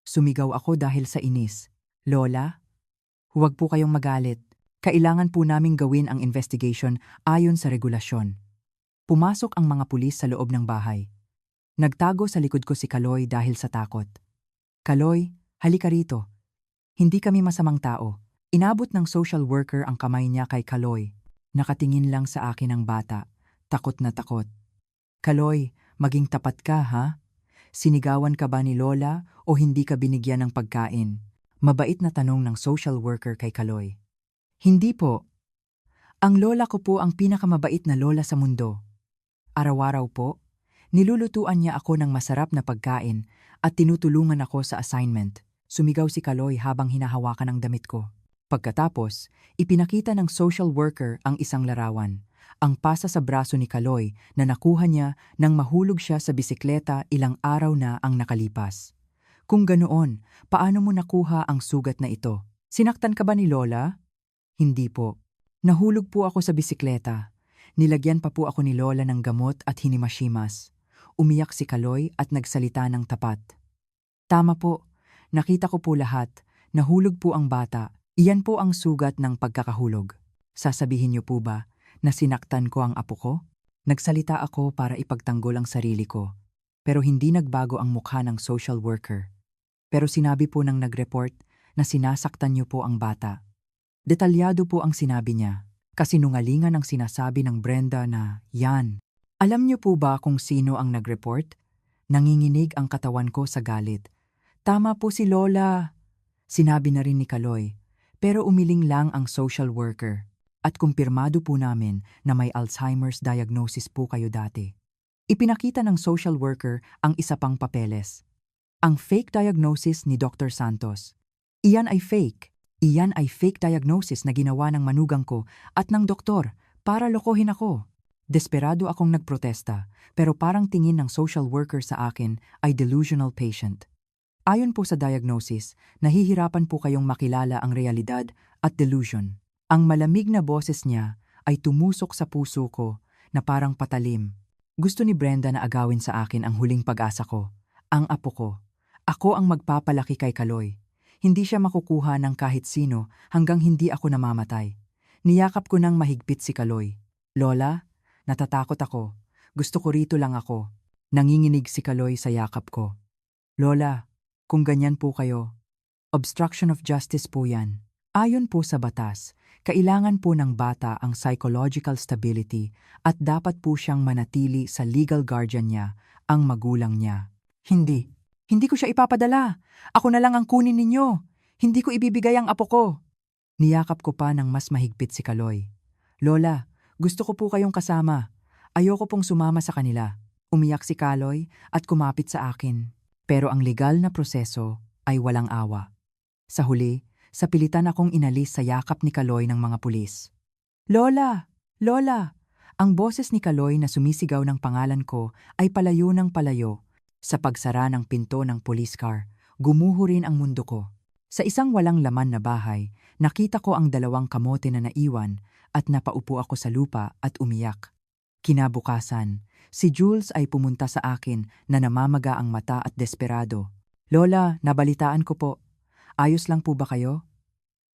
Sumigaw ako dahil sa inis. Lola, huwag po kayong magalit. Kailangan po naming gawin ang investigation ayon sa regulasyon. Pumasok ang mga pulis sa loob ng bahay. Nagtago sa likod ko si Kaloy dahil sa takot. Kaloy, halika rito. Hindi kami masamang tao. Inabot ng social worker ang kamay niya kay Kaloy. Nakatingin lang sa akin ang bata. Takot na takot. Kaloy, maging tapat ka ha? Sinigawan ka ba ni Lola o hindi ka binigyan ng pagkain? Mabait na tanong ng social worker kay Kaloy. Hindi po. Ang lola ko po ang pinakamabait na lola sa mundo. Araw-araw po, nilulutuan niya ako ng masarap na pagkain at tinutulungan ako sa assignment. Sumigaw si Kaloy habang hinahawakan ang damit ko. Pagkatapos, ipinakita ng social worker ang isang larawan. Ang pasa sa braso ni Kaloy na nakuha niya nang mahulog siya sa bisikleta ilang araw na ang nakalipas. Kung ganoon, paano mo nakuha ang sugat na ito? Sinaktan ka ba ni Lola? Hindi po. Nahulog po ako sa bisikleta. Nilagyan pa po ako ni Lola ng gamot at hinimashimas. Umiyak si Kaloy at nagsalita ng tapat. Tama po. Nakita ko po lahat. Nahulog po ang bata. Iyan po ang sugat ng pagkakahulog. Sasabihin niyo po ba na sinaktan ko ang apo ko? Nagsalita ako para ipagtanggol ang sarili ko. Pero hindi nagbago ang mukha ng social worker. Pero sinabi po ng nag-report na sinasaktan niyo po ang bata. Detalyado po ang sinabi niya. Kasinungalingan ang sinasabi ng Brenda na yan. Alam niyo po ba kung sino ang nag-report? Nanginginig ang katawan ko sa galit. Tama po si Lola. Sinabi na rin ni Kaloy. Pero umiling lang ang social worker. At kumpirmado po namin na may Alzheimer's diagnosis po kayo dati. Ipinakita ng social worker ang isa pang papeles. Ang fake diagnosis ni Dr. Santos. Iyan ay fake. Iyan ay fake diagnosis na ginawa ng manugang ko at ng doktor para lokohin ako. Desperado akong nagprotesta, pero parang tingin ng social worker sa akin ay delusional patient. Ayon po sa diagnosis, nahihirapan po kayong makilala ang realidad at delusion. Ang malamig na boses niya ay tumusok sa puso ko na parang patalim. Gusto ni Brenda na agawin sa akin ang huling pag-asa ko, ang apo ko. Ako ang magpapalaki kay Kaloy. Hindi siya makukuha ng kahit sino hanggang hindi ako namamatay. Niyakap ko nang mahigpit si Kaloy. Lola, natatakot ako. Gusto ko rito lang ako. Nanginginig si Kaloy sa yakap ko. Lola, kung ganyan po kayo, obstruction of justice po yan. Ayon po sa batas, kailangan po ng bata ang psychological stability at dapat po siyang manatili sa legal guardian niya, ang magulang niya. Hindi ko siya ipapadala. Ako na lang ang kunin ninyo. Hindi ko ibibigay ang apo ko. Niyakap ko pa ng mas mahigpit si Kaloy. Lola, gusto ko po kayong kasama. Ayoko pong sumama sa kanila. Umiyak si Kaloy at kumapit sa akin. Pero ang legal na proseso ay walang awa. Sa huli, sa pilitan akong inalis sa yakap ni Kaloy ng mga pulis. Lola! Lola! Ang boses ni Kaloy na sumisigaw ng pangalan ko ay palayo ng palayo. Sa pagsara ng pinto ng police car, gumuho rin ang mundo ko. Sa isang walang laman na bahay, nakita ko ang dalawang kamote na naiwan at napaupo ako sa lupa at umiyak. Kinabukasan, si Jules ay pumunta sa akin na namamaga ang mata at desperado. Lola, nabalitaan ko po. Ayos lang po ba kayo?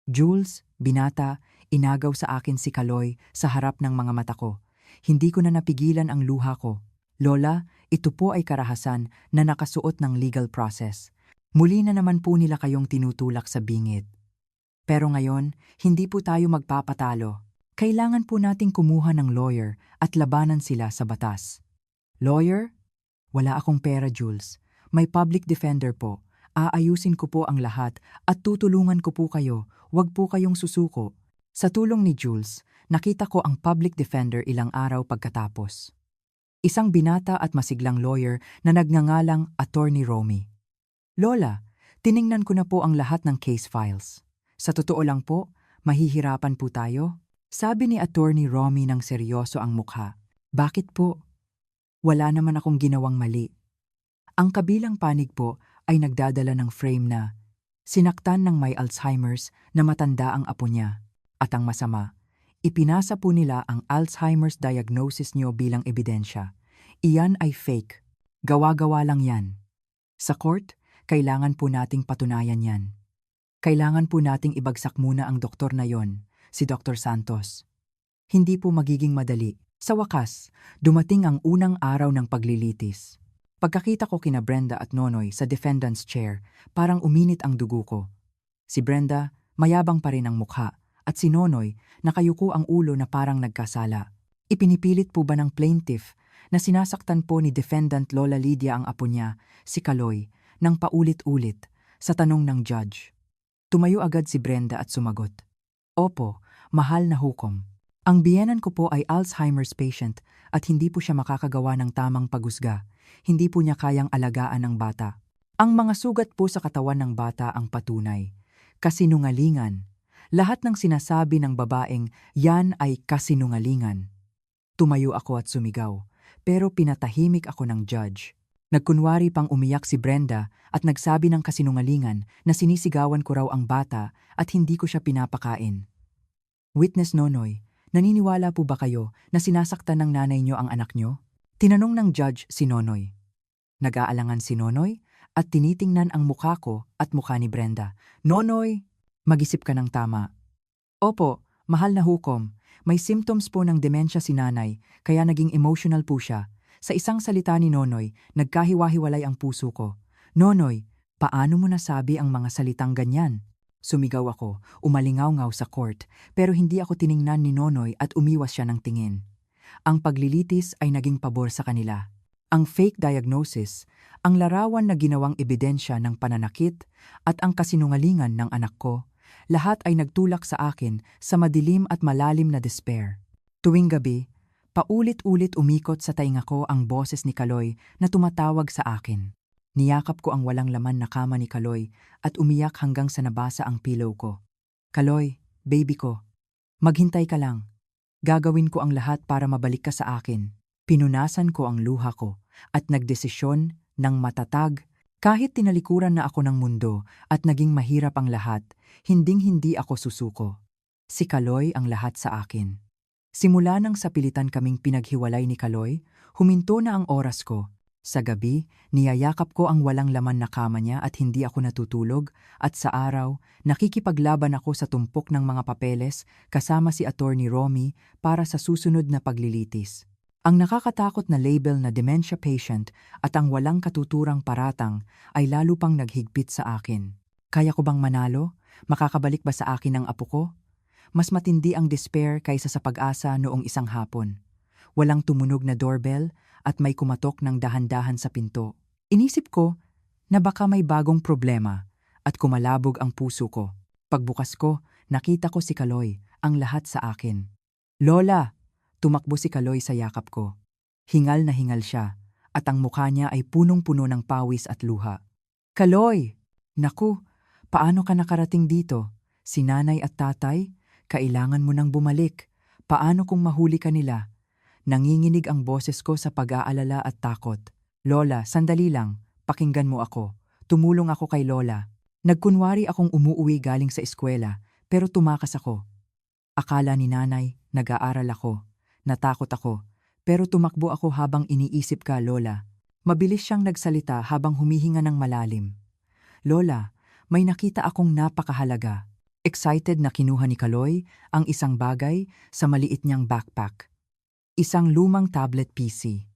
Jules, binata, inagaw sa akin si Kaloy sa harap ng mga mata ko. Hindi ko na napigilan ang luha ko. Lola, ito po ay karahasan na nakasuot ng legal process. Muli na naman po nila kayong tinutulak sa bingit. Pero ngayon, hindi po tayo magpapatalo. Kailangan po nating kumuha ng lawyer at labanan sila sa batas. Lawyer? Wala akong pera, Jules. May public defender po. Aayusin ko po ang lahat at tutulungan ko po kayo. Huwag po kayong susuko. Sa tulong ni Jules, nakita ko ang public defender ilang araw pagkatapos. Isang binata at masiglang lawyer na nagngangalang Attorney Romy. Lola, tiningnan ko na po ang lahat ng case files. Sa totoo lang po, mahihirapan po tayo. Sabi ni Attorney Romy ng seryoso ang mukha. Bakit po? Wala naman akong ginawang mali. Ang kabilang panig po ay nagdadala ng frame na sinaktan ng may Alzheimer's na matanda ang apo niya. At ang masama, ipinasa po nila ang Alzheimer's diagnosis niyo bilang ebidensya. Iyan ay fake. Gawa-gawa lang yan. Sa court, kailangan po nating patunayan yan. Kailangan po nating ibagsak muna ang doktor na yon, si Dr. Santos. Hindi po magiging madali. Sa wakas, dumating ang unang araw ng paglilitis. Pagkakita ko kina Brenda at Nonoy sa defendant's chair, parang uminit ang dugo ko. Si Brenda, mayabang pa rin ang mukha, at si Nonoy, nakayuko ang ulo na parang nagkasala. Ipinipilit po ba ng plaintiff na sinasaktan po ni defendant Lola Lydia ang apo niya, si Kaloy, nang paulit-ulit, sa tanong ng judge? Tumayo agad si Brenda at sumagot. Opo, mahal na hukom. Ang biyenan ko po ay Alzheimer's patient at hindi po siya makakagawa ng tamang paghusga. Hindi po niya kayang alagaan ng bata. Ang mga sugat po sa katawan ng bata ang patunay. Kasinungalingan. Lahat ng sinasabi ng babaeng yan ay kasinungalingan. Tumayo ako at sumigaw, pero pinatahimik ako ng judge. Nagkunwari pang umiyak si Brenda at nagsabi ng kasinungalingan na sinisigawan ko raw ang bata at hindi ko siya pinapakain. Witness Nonoy, naniniwala po ba kayo na sinasaktan ng nanay niyo ang anak niyo? Tinanong ng judge si Nonoy. Nag-aalangan si Nonoy at tinitingnan ang mukha ko at mukha ni Brenda. Nonoy, mag-isip ka ng tama. Opo, mahal na hukom. May symptoms po ng demensya si nanay, kaya naging emotional po siya. Sa isang salita ni Nonoy, nagkahiwa-hiwalay ang puso ko. Nonoy, paano mo nasabi ang mga salitang ganyan? Sumigaw ako, umalingaw-ngaw sa court, pero hindi ako tiningnan ni Nonoy at umiwas siya ng tingin. Ang paglilitis ay naging pabor sa kanila. Ang fake diagnosis, ang larawan na ginawang ebidensya ng pananakit at ang kasinungalingan ng anak ko, lahat ay nagtulak sa akin sa madilim at malalim na despair. Tuwing gabi, paulit-ulit umikot sa tainga ko ang boses ni Kaloy na tumatawag sa akin. Niyakap ko ang walang laman na kama ni Kaloy at umiyak hanggang sa nabasa ang pillow ko. Kaloy, baby ko, maghintay ka lang. Gagawin ko ang lahat para mabalik ka sa akin. Pinunasan ko ang luha ko at nagdesisyon ng matatag. Kahit tinalikuran na ako ng mundo at naging mahirap ang lahat, hinding-hindi ako susuko. Si Kaloy ang lahat sa akin. Simula nang sapilitan kaming pinaghiwalay ni Kaloy, huminto na ang oras ko. Sa gabi, niyayakap ko ang walang laman na kama niya at hindi ako natutulog, at sa araw, nakikipaglaban ako sa tumpok ng mga papeles kasama si Attorney Romy para sa susunod na paglilitis. Ang nakakatakot na label na dementia patient at ang walang katuturang paratang ay lalo pang naghigpit sa akin. Kaya ko bang manalo? Makakabalik ba sa akin ang apo ko? Mas matindi ang despair kaysa sa pag-asa noong isang hapon. Walang tumunog na doorbell at may kumatok ng dahan-dahan sa pinto. Inisip ko na baka may bagong problema at kumalabog ang puso ko. Pagbukas ko, nakita ko si Kaloy, ang lahat sa akin. Lola! Tumakbo si Kaloy sa yakap ko. Hingal na hingal siya at ang mukha niya ay punong-puno ng pawis at luha. Kaloy! Naku, paano ka nakarating dito? Si nanay at tatay, kailangan mo nang bumalik. Paano kung mahuli ka nila? Nanginginig ang boses ko sa pag-aalala at takot. Lola, sandali lang, pakinggan mo ako. Tumulong ako kay Lola. Nagkunwari akong umuuwi galing sa eskwela, pero tumakas ako. Akala ni nanay, nag-aaral ako. Natakot ako, pero tumakbo ako habang iniisip ka, Lola. Mabilis siyang nagsalita habang humihinga ng malalim. Lola, may nakita akong napakahalaga. Excited na kinuha ni Kaloy ang isang bagay sa maliit niyang backpack. Isang lumang tablet PC.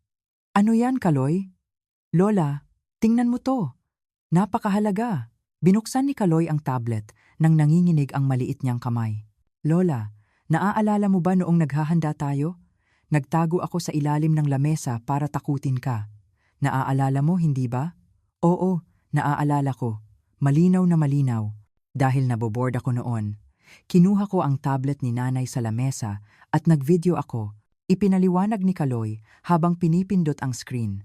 Ano yan, Kaloy? Lola, tingnan mo to. Napakahalaga. Binuksan ni Kaloy ang tablet nang nanginginig ang maliit niyang kamay. Lola, naaalala mo ba noong naghahanda tayo? Nagtago ako sa ilalim ng lamesa para takutin ka. Naaalala mo, hindi ba? Oo, naaalala ko. Malinaw na malinaw. Dahil naboboard ako noon, kinuha ko ang tablet ni nanay sa lamesa at nagvideo ako. Ipinaliwanag ni Kaloy habang pinipindot ang screen.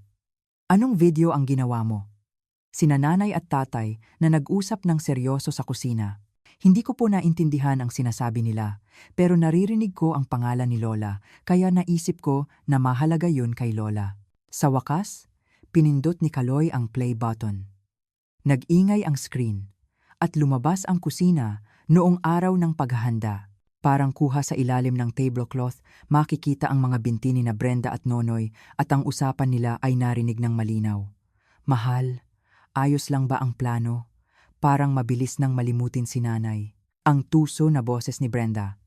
Anong video ang ginawa mo? Sina nanay at tatay na nag-usap ng seryoso sa kusina. Hindi ko po naintindihan ang sinasabi nila, pero naririnig ko ang pangalan ni Lola, kaya naisip ko na mahalaga yun kay Lola. Sa wakas, pinindot ni Kaloy ang play button. Nag-ingay ang screen, at lumabas ang kusina noong araw ng paghahanda. Parang kuha sa ilalim ng tablecloth, makikita ang mga binti ni na Brenda at Nonoy at ang usapan nila ay narinig ng malinaw. Mahal, ayos lang ba ang plano? Parang mabilis nang malimutin si nanay. Ang tuso na boses ni Brenda.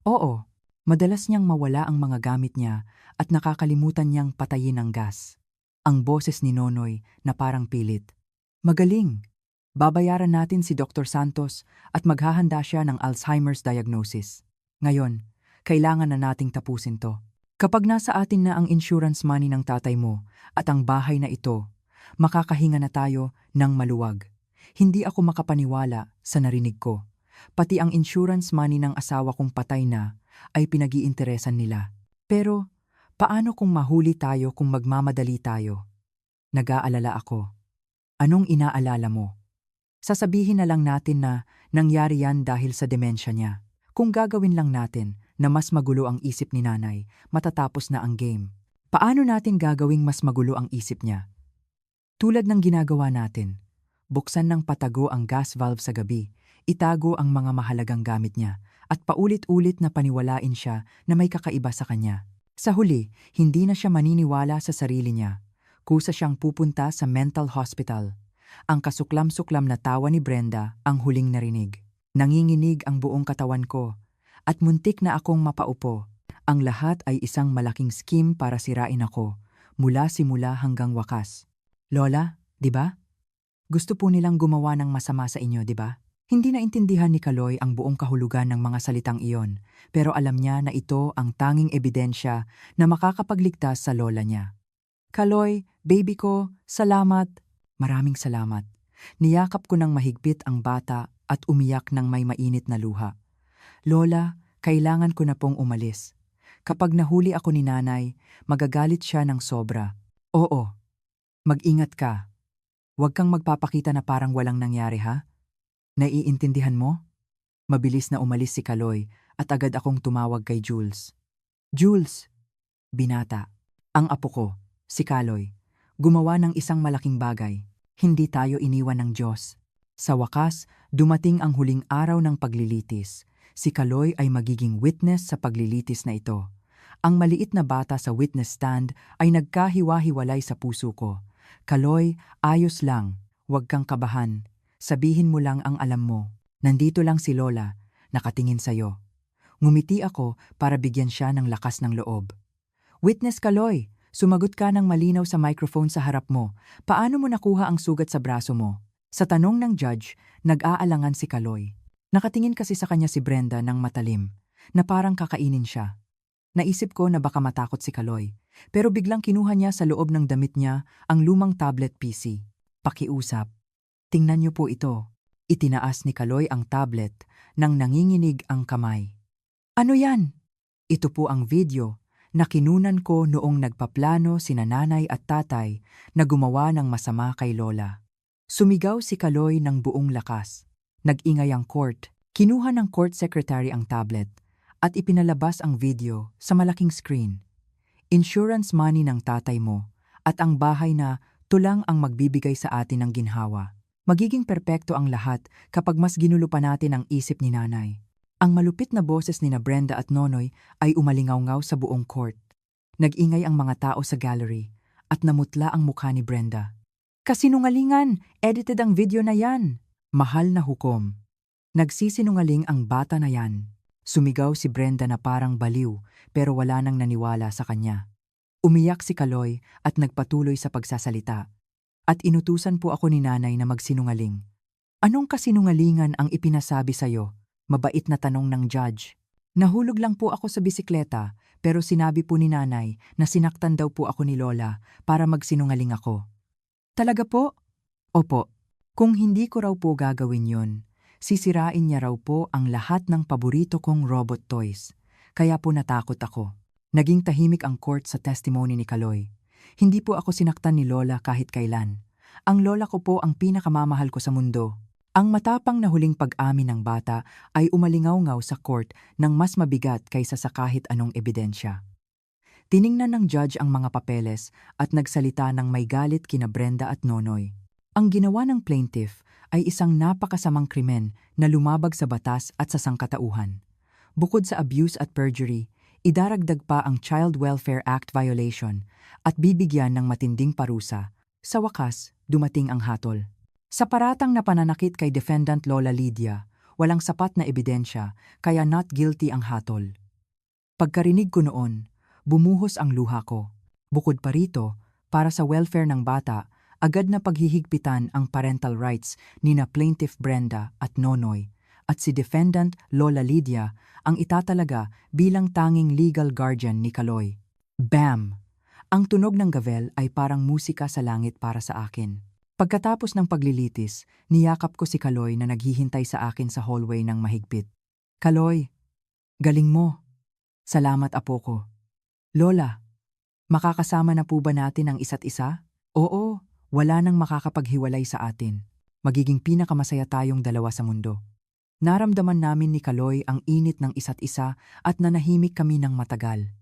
Oo, madalas niyang mawala ang mga gamit niya at nakakalimutan niyang patayin ang gas. Ang boses ni Nonoy na parang pilit. Magaling! Babayaran natin si Dr. Santos at maghahanda siya ng Alzheimer's diagnosis. Ngayon, kailangan na nating tapusin to. Kapag nasa atin na ang insurance money ng tatay mo at ang bahay na ito, makakahinga na tayo ng maluwag. Hindi ako makapaniwala sa narinig ko. Pati ang insurance money ng asawa kong patay na ay pinag-iinteresan nila. Pero, paano kung mahuli tayo kung magmamadali tayo? Nag-aalala ako. Anong inaalala mo? Sasabihin na lang natin na nangyari yan dahil sa demensya niya. Kung gagawin lang natin na mas magulo ang isip ni nanay, matatapos na ang game. Paano natin gagawing mas magulo ang isip niya? Tulad ng ginagawa natin, buksan ng patago ang gas valve sa gabi, itago ang mga mahalagang gamit niya, at paulit-ulit na paniwalain siya na may kakaiba sa kanya. Sa huli, hindi na siya maniniwala sa sarili niya. Kusa siyang pupunta sa mental hospital. Ang kasuklam-suklam na tawa ni Brenda ang huling narinig. Nanginginig ang buong katawan ko, at muntik na akong mapaupo. Ang lahat ay isang malaking scheme para sirain ako, mula simula hanggang wakas. Lola, di ba? Gusto po nilang gumawa ng masama sa inyo, di ba? Hindi naintindihan ni Kaloy ang buong kahulugan ng mga salitang iyon, pero alam niya na ito ang tanging ebidensya na makakapagligtas sa lola niya. Kaloy, baby ko, salamat. Maraming salamat. Niyakap ko ng mahigpit ang bata at umiyak ng may mainit na luha. Lola, kailangan ko na pong umalis. Kapag nahuli ako ni nanay, magagalit siya ng sobra. Oo, mag-ingat ka. Huwag kang magpapakita na parang walang nangyari ha? Naiintindihan mo? Mabilis na umalis si Kaloy at agad akong tumawag kay Jules. Jules! Binata. Ang apo ko, si Kaloy. Gumawa ng isang malaking bagay. Hindi tayo iniwan ng Diyos. Sa wakas, dumating ang huling araw ng paglilitis. Si Kaloy ay magiging witness sa paglilitis na ito. Ang maliit na bata sa witness stand ay nagkahiwa-hiwalay sa puso ko. Kaloy, ayos lang. Huwag kang kabahan. Sabihin mo lang ang alam mo. Nandito lang si Lola, nakatingin sa'yo. Ngumiti ako para bigyan siya ng lakas ng loob. Witness Kaloy! Sumagot ka ng malinaw sa microphone sa harap mo. Paano mo nakuha ang sugat sa braso mo? Sa tanong ng judge, nag-aalangan si Kaloy. Nakatingin kasi sa kanya si Brenda ng matalim, na parang kakainin siya. Naisip ko na baka matakot si Kaloy, pero biglang kinuha niya sa loob ng damit niya ang lumang tablet PC. Pakiusap. Tingnan niyo po ito. Itinaas ni Kaloy ang tablet nang nanginginig ang kamay. Ano yan? Ito po ang video na kinunan ko noong nagpaplano sina nanay at tatay na gumawa ng masama kay Lola. Sumigaw si Kaloy ng buong lakas. Nag-ingay ang court. Kinuha ng court secretary ang tablet at ipinalabas ang video sa malaking screen. Insurance money ng tatay mo at ang bahay na tulang ang magbibigay sa atin ng ginhawa. Magiging perpekto ang lahat kapag mas ginulo pa natin ang isip ni nanay. Ang malupit na boses ni na Brenda at Nonoy ay umalingaw-ngaw sa buong court. Nag-ingay ang mga tao sa gallery at namutla ang mukha ni Brenda. Kasinungalingan! Edited ang video na yan! Mahal na hukom. Nagsisinungaling ang bata na yan. Sumigaw si Brenda na parang baliw pero wala nang naniwala sa kanya. Umiyak si Kaloy at nagpatuloy sa pagsasalita. At inutusan po ako ni nanay na magsinungaling. Anong kasinungalingan ang ipinasabi sa'yo? Mabait na tanong ng judge. Nahulog lang po ako sa bisikleta pero sinabi po ni nanay na sinaktan daw po ako ni Lola para magsinungaling ako. Talaga po? Opo. Kung hindi ko raw po gagawin yon, sisirain niya raw po ang lahat ng paborito kong robot toys. Kaya po natakot ako. Naging tahimik ang court sa testimony ni Kaloy. Hindi po ako sinaktan ni Lola kahit kailan. Ang lola ko po ang pinakamamahal ko sa mundo. Ang matapang na huling pag-amin ng bata ay umalingaw-ngaw sa court ng mas mabigat kaysa sa kahit anong ebidensya. Tiningnan ng judge ang mga papeles at nagsalita ng may galit kina Brenda at Nonoy. Ang ginawa ng plaintiff ay isang napakasamang krimen na lumabag sa batas at sa sangkatauhan. Bukod sa abuse at perjury, idaragdag pa ang Child Welfare Act violation at bibigyan ng matinding parusa. Sa wakas, dumating ang hatol. Sa paratang na pananakit kay Defendant Lola Lydia, walang sapat na ebidensya kaya not guilty ang hatol. Pagkarinig ko noon, bumuhos ang luha ko. Bukod pa rito, para sa welfare ng bata, agad na paghihigpitan ang parental rights ni na Plaintiff Brenda at Nonoy at si Defendant Lola Lydia ang itatalaga bilang tanging legal guardian ni Kaloy. Bam! Ang tunog ng gavel ay parang musika sa langit para sa akin. Pagkatapos ng paglilitis, niyakap ko si Kaloy na naghihintay sa akin sa hallway ng mahigpit. Kaloy, galing mo. Salamat apo ko. Lola, makakasama na po ba natin ang isa't isa? Oo, wala nang makakapaghiwalay sa atin. Magiging pinakamasaya tayong dalawa sa mundo. Naramdaman namin ni Kaloy ang init ng isa't isa at nanahimik kami ng matagal.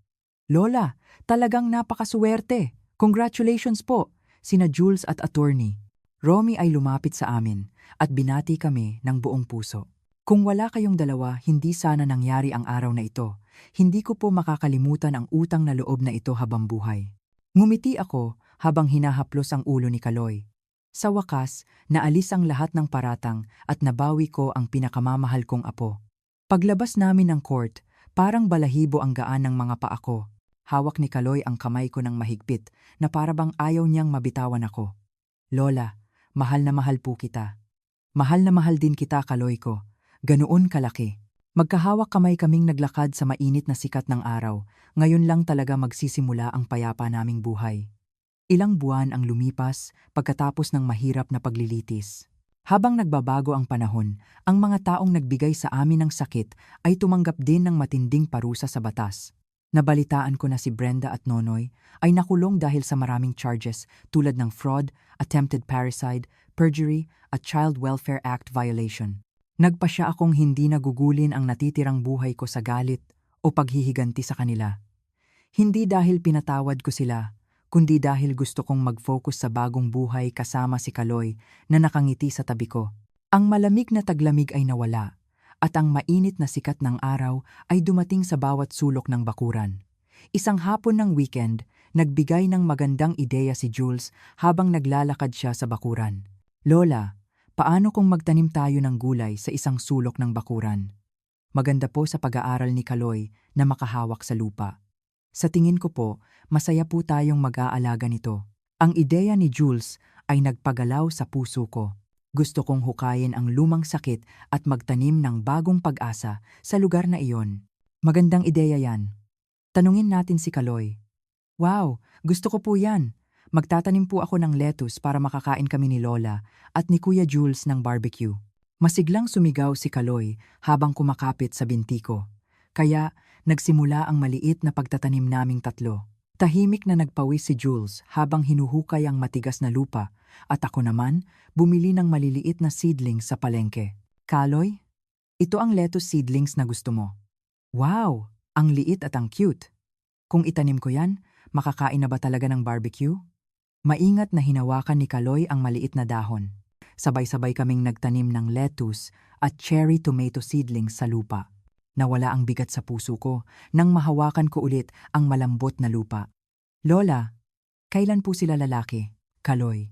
Lola, talagang napakasuwerte. Congratulations po, sina Jules at attorney. Romy ay lumapit sa amin at binati kami ng buong puso. Kung wala kayong dalawa, hindi sana nangyari ang araw na ito. Hindi ko po makakalimutan ang utang na loob na ito habang buhay. Ngumiti ako habang hinahaplos ang ulo ni Kaloy. Sa wakas, naalis ang lahat ng paratang at nabawi ko ang pinakamamahal kong apo. Paglabas namin ng court, parang balahibo ang gaan ng mga paa ko. Hawak ni Kaloy ang kamay ko ng mahigpit na parabang ayaw niyang mabitawan ako. Lola, mahal na mahal po kita. Mahal na mahal din kita, Kaloy ko. Ganoon kalaki. Magkahawak kamay kaming naglakad sa mainit na sikat ng araw. Ngayon lang talaga magsisimula ang payapa naming buhay. Ilang buwan ang lumipas pagkatapos ng mahirap na paglilitis. Habang nagbabago ang panahon, ang mga taong nagbigay sa amin ng sakit ay tumanggap din ng matinding parusa sa batas. Nabalitaan ko na si Brenda at Nonoy ay nakulong dahil sa maraming charges tulad ng fraud, attempted parricide, perjury at Child Welfare Act violation. Nagpasya akong hindi nagugulin ang natitirang buhay ko sa galit o paghihiganti sa kanila. Hindi dahil pinatawad ko sila, kundi dahil gusto kong mag-focus sa bagong buhay kasama si Kaloy na nakangiti sa tabi ko. Ang malamig na taglamig ay nawala, at ang mainit na sikat ng araw ay dumating sa bawat sulok ng bakuran. Isang hapon ng weekend, nagbigay ng magandang ideya si Jules habang naglalakad siya sa bakuran. Lola, paano kung magtanim tayo ng gulay sa isang sulok ng bakuran? Maganda po sa pag-aaral ni Kaloy na makahawak sa lupa. Sa tingin ko po, masaya po tayong mag-aalaga nito. Ang ideya ni Jules ay nagpagalaw sa puso ko. Gusto kong hukayin ang lumang sakit at magtanim ng bagong pag-asa sa lugar na iyon. Magandang ideya yan. Tanungin natin si Kaloy. Wow, gusto ko po yan. Magtatanim po ako ng lettuce para makakain kami ni Lola at ni Kuya Jules ng barbecue. Masiglang sumigaw si Kaloy habang kumakapit sa binti ko. Kaya nagsimula ang maliit na pagtatanim naming tatlo. Tahimik na nagpawis si Jules habang hinuhukay ang matigas na lupa at ako naman bumili ng maliliit na seedlings sa palengke. Kaloy, ito ang lettuce seedlings na gusto mo. Wow, ang liit at ang cute. Kung itanim ko yan, makakain na ba talaga ng barbecue? Maingat na hinawakan ni Kaloy ang maliit na dahon. Sabay-sabay kaming nagtanim ng lettuce at cherry tomato seedlings sa lupa. Nawala ang bigat sa puso ko nang mahawakan ko ulit ang malambot na lupa. Lola, kailan po sila lalaki? Kaloy,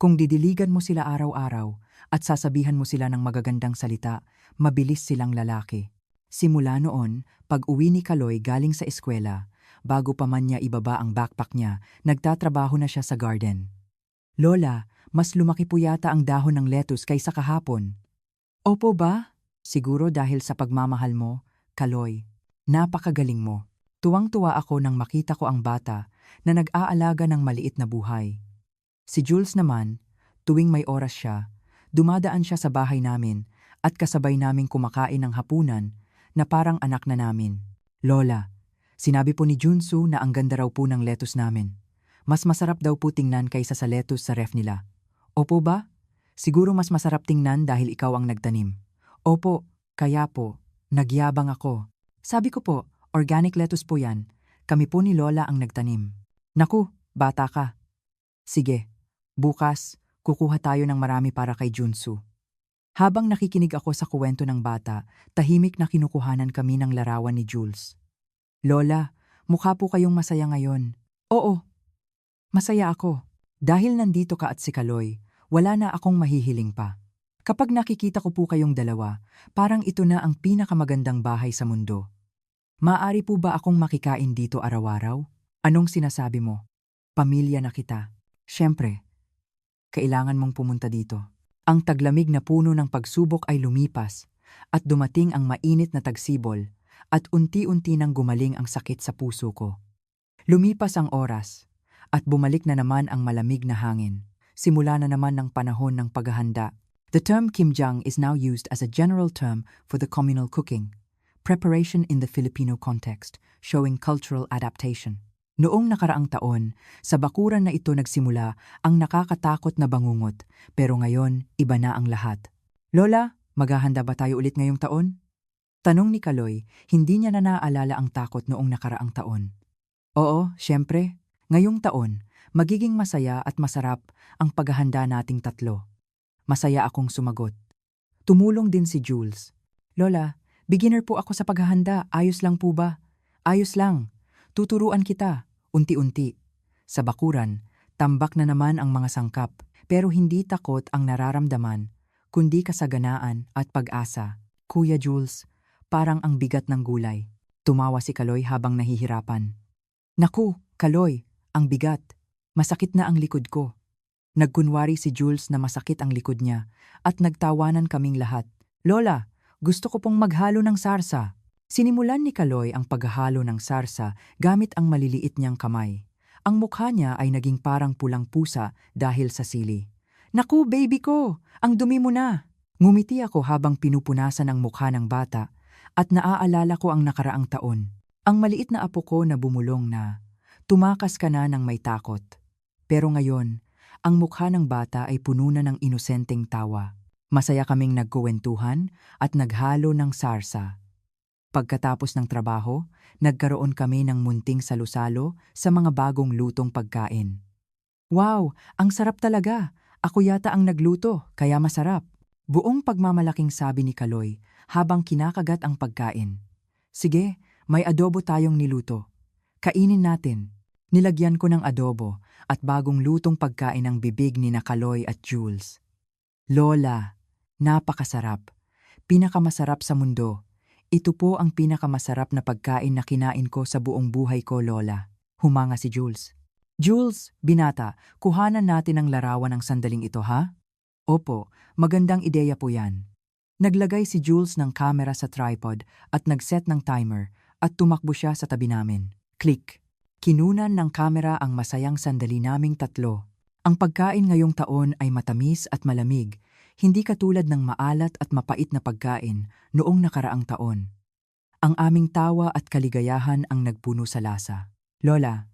kung didiligan mo sila araw-araw at sasabihan mo sila ng magagandang salita, mabilis silang lalaki. Simula noon, pag-uwi ni Kaloy galing sa eskwela, bago pa man niya ibaba ang backpack niya, nagtatrabaho na siya sa garden. Lola, mas lumaki po yata ang dahon ng lettuce kaysa kahapon. Opo ba? Siguro dahil sa pagmamahal mo, Kaloy. Napakagaling mo. Tuwang-tuwa ako nang makita ko ang bata na nag-aalaga ng maliit na buhay. Si Jules naman, tuwing may oras siya, dumadaan siya sa bahay namin at kasabay naming kumakain ng hapunan na parang anak na namin. Lola, sinabi po ni Junsu na ang ganda raw po ng lettuce namin. Mas masarap daw po tingnan kaysa sa lettuce sa ref nila. Opo ba? Siguro mas masarap tingnan dahil ikaw ang nagtanim. Opo, kaya po, nagyabang ako. Sabi ko po, organic lettuce po yan. Kami po ni Lola ang nagtanim. Naku, bata ka. Sige, bukas, kukuha tayo ng marami para kay Junsu. Habang nakikinig ako sa kuwento ng bata, tahimik na kinukuhanan kami ng larawan ni Jules. Lola, mukha po kayong masaya ngayon. Oo, masaya ako. Dahil nandito ka at si Kaloy, wala na akong mahihiling pa. Kapag nakikita ko po kayong dalawa, parang ito na ang pinakamagandang bahay sa mundo. Maaari po ba akong makikain dito araw-araw? Anong sinasabi mo? Pamilya na kita. Siyempre, kailangan mong pumunta dito. Ang taglamig na puno ng pagsubok ay lumipas at dumating ang mainit na tagsibol at unti-unti nang gumaling ang sakit sa puso ko. Lumipas ang oras at bumalik na naman ang malamig na hangin. Simula na naman ng panahon ng paghahanda. The term kimjang is now used as a general term for the communal cooking, preparation in the Filipino context, showing cultural adaptation. Noong nakaraang taon, sa bakuran na ito nagsimula ang nakakatakot na bangungot, pero ngayon iba na ang lahat. Lola, maghahanda ba tayo ulit ngayong taon? Tanong ni Kaloy, hindi niya na naaalala ang takot noong nakaraang taon. Oo, syempre. Ngayong taon, magiging masaya at masarap ang paghahanda nating tatlo. Masaya akong sumagot. Tumulong din si Jules. Lola, beginner po ako sa paghahanda. Ayos lang po ba? Ayos lang. Tuturuan kita, unti-unti. Sa bakuran, tambak na naman ang mga sangkap, pero hindi takot ang nararamdaman, kundi kasaganaan at pag-asa. Kuya Jules, parang ang bigat ng gulay. Tumawa si Kaloy habang nahihirapan. Naku, Kaloy, ang bigat. Masakit na ang likod ko. Nagkunwari si Jules na masakit ang likod niya at nagtawanan kaming lahat. Lola, gusto ko pong maghalo ng sarsa. Sinimulan ni Kaloy ang paghahalo ng sarsa gamit ang maliliit niyang kamay. Ang mukha niya ay naging parang pulang pusa dahil sa sili. Naku, baby ko! Ang dumi mo na! Ngumiti ako habang pinupunasan ang mukha ng bata at naaalala ko ang nakaraang taon. Ang maliit na apo ko na bumulong na, tumakas ka na ng may takot. Pero ngayon, ang mukha ng bata ay puno na ng inosenteng tawa. Masaya kaming nagkuwentuhan at naghalo ng sarsa. Pagkatapos ng trabaho, nagkaroon kami ng munting salusalo sa mga bagong lutong pagkain. Wow, ang sarap talaga! Ako yata ang nagluto, kaya masarap. Buong pagmamalaking sabi ni Kaloy habang kinakagat ang pagkain. Sige, may adobo tayong niluto. Kainin natin. Nilagyan ko ng adobo at bagong lutong pagkain ang bibig ni Kaloy at Jules. Lola, napakasarap. Pinakamasarap sa mundo. Ito po ang pinakamasarap na pagkain na kinain ko sa buong buhay ko, Lola. Humanga si Jules. Jules, binata, kuhanan natin ang larawan ng sandaling ito, ha? Opo, magandang ideya po yan. Naglagay si Jules ng camera sa tripod at nag-set ng timer at tumakbo siya sa tabi namin. Click. Kinunan ng camera ang masayang sandali naming tatlo. Ang pagkain ngayong taon ay matamis at malamig, hindi katulad ng maalat at mapait na pagkain noong nakaraang taon. Ang aming tawa at kaligayahan ang nagpuno sa lasa. Lola,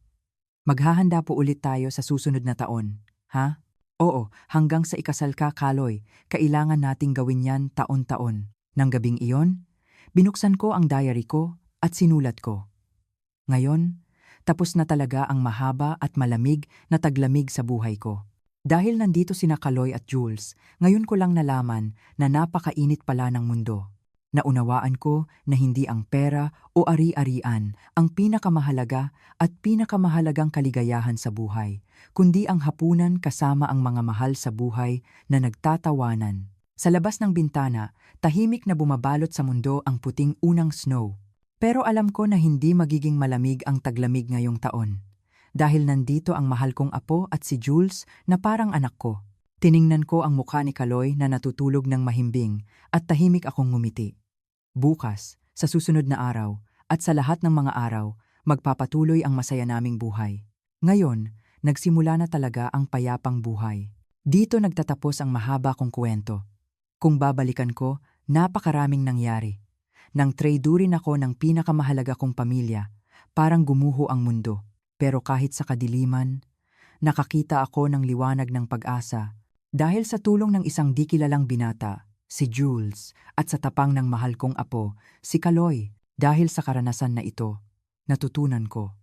maghahanda po ulit tayo sa susunod na taon, ha? Oo, hanggang sa ikasal ka, Kaloy, kailangan nating gawin yan taon-taon. Nang gabing iyon, binuksan ko ang diary ko at sinulat ko. Ngayon, tapos na talaga ang mahaba at malamig na taglamig sa buhay ko. Dahil nandito sina Kaloy at Jules, ngayon ko lang nalaman na napakainit pala ng mundo. Naunawaan ko na hindi ang pera o ari-arian ang pinakamahalaga at pinakamahalagang kaligayahan sa buhay, kundi ang hapunan kasama ang mga mahal sa buhay na nagtatawanan. Sa labas ng bintana, tahimik na bumabalot sa mundo ang puting unang snow. Pero alam ko na hindi magiging malamig ang taglamig ngayong taon. Dahil nandito ang mahal kong apo at si Jules na parang anak ko. Tiningnan ko ang mukha ni Kaloy na natutulog ng mahimbing at tahimik akong ngumiti. Bukas, sa susunod na araw, at sa lahat ng mga araw, magpapatuloy ang masaya naming buhay. Ngayon, nagsimula na talaga ang payapang buhay. Dito nagtatapos ang mahaba kong kwento. Kung babalikan ko, napakaraming nangyari. Nang tradurin ako ng pinakamahalaga kong pamilya, parang gumuho ang mundo. Pero kahit sa kadiliman, nakakita ako ng liwanag ng pag-asa Dahil sa tulong ng isang di kilalang binata, si Jules, at sa tapang ng mahal kong apo, si Kaloy, dahil sa karanasan na ito, natutunan ko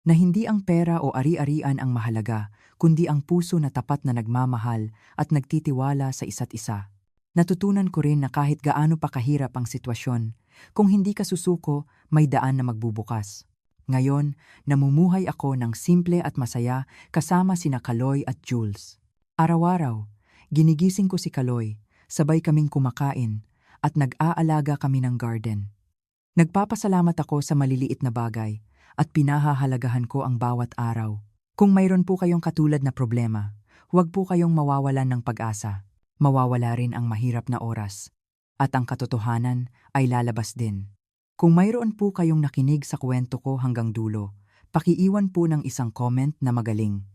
na hindi ang pera o ari-arian ang mahalaga, kundi ang puso na tapat na nagmamahal at nagtitiwala sa isa't isa. Natutunan ko rin na kahit gaano pa kahirap ang sitwasyon, kung hindi ka susuko, may daan na magbubukas. Ngayon, namumuhay ako ng simple at masaya kasama sina Kaloy at Jules. Araw-araw, ginigising ko si Kaloy, sabay kaming kumakain, at nag-aalaga kami ng garden. Nagpapasalamat ako sa maliliit na bagay, at pinahahalagahan ko ang bawat araw. Kung mayroon po kayong katulad na problema, huwag po kayong mawawalan ng pag-asa. Mawawala rin ang mahirap na oras. At ang katotohanan ay lalabas din. Kung mayroon po kayong nakinig sa kwento ko hanggang dulo, pakiiwan po ng isang comment na magaling.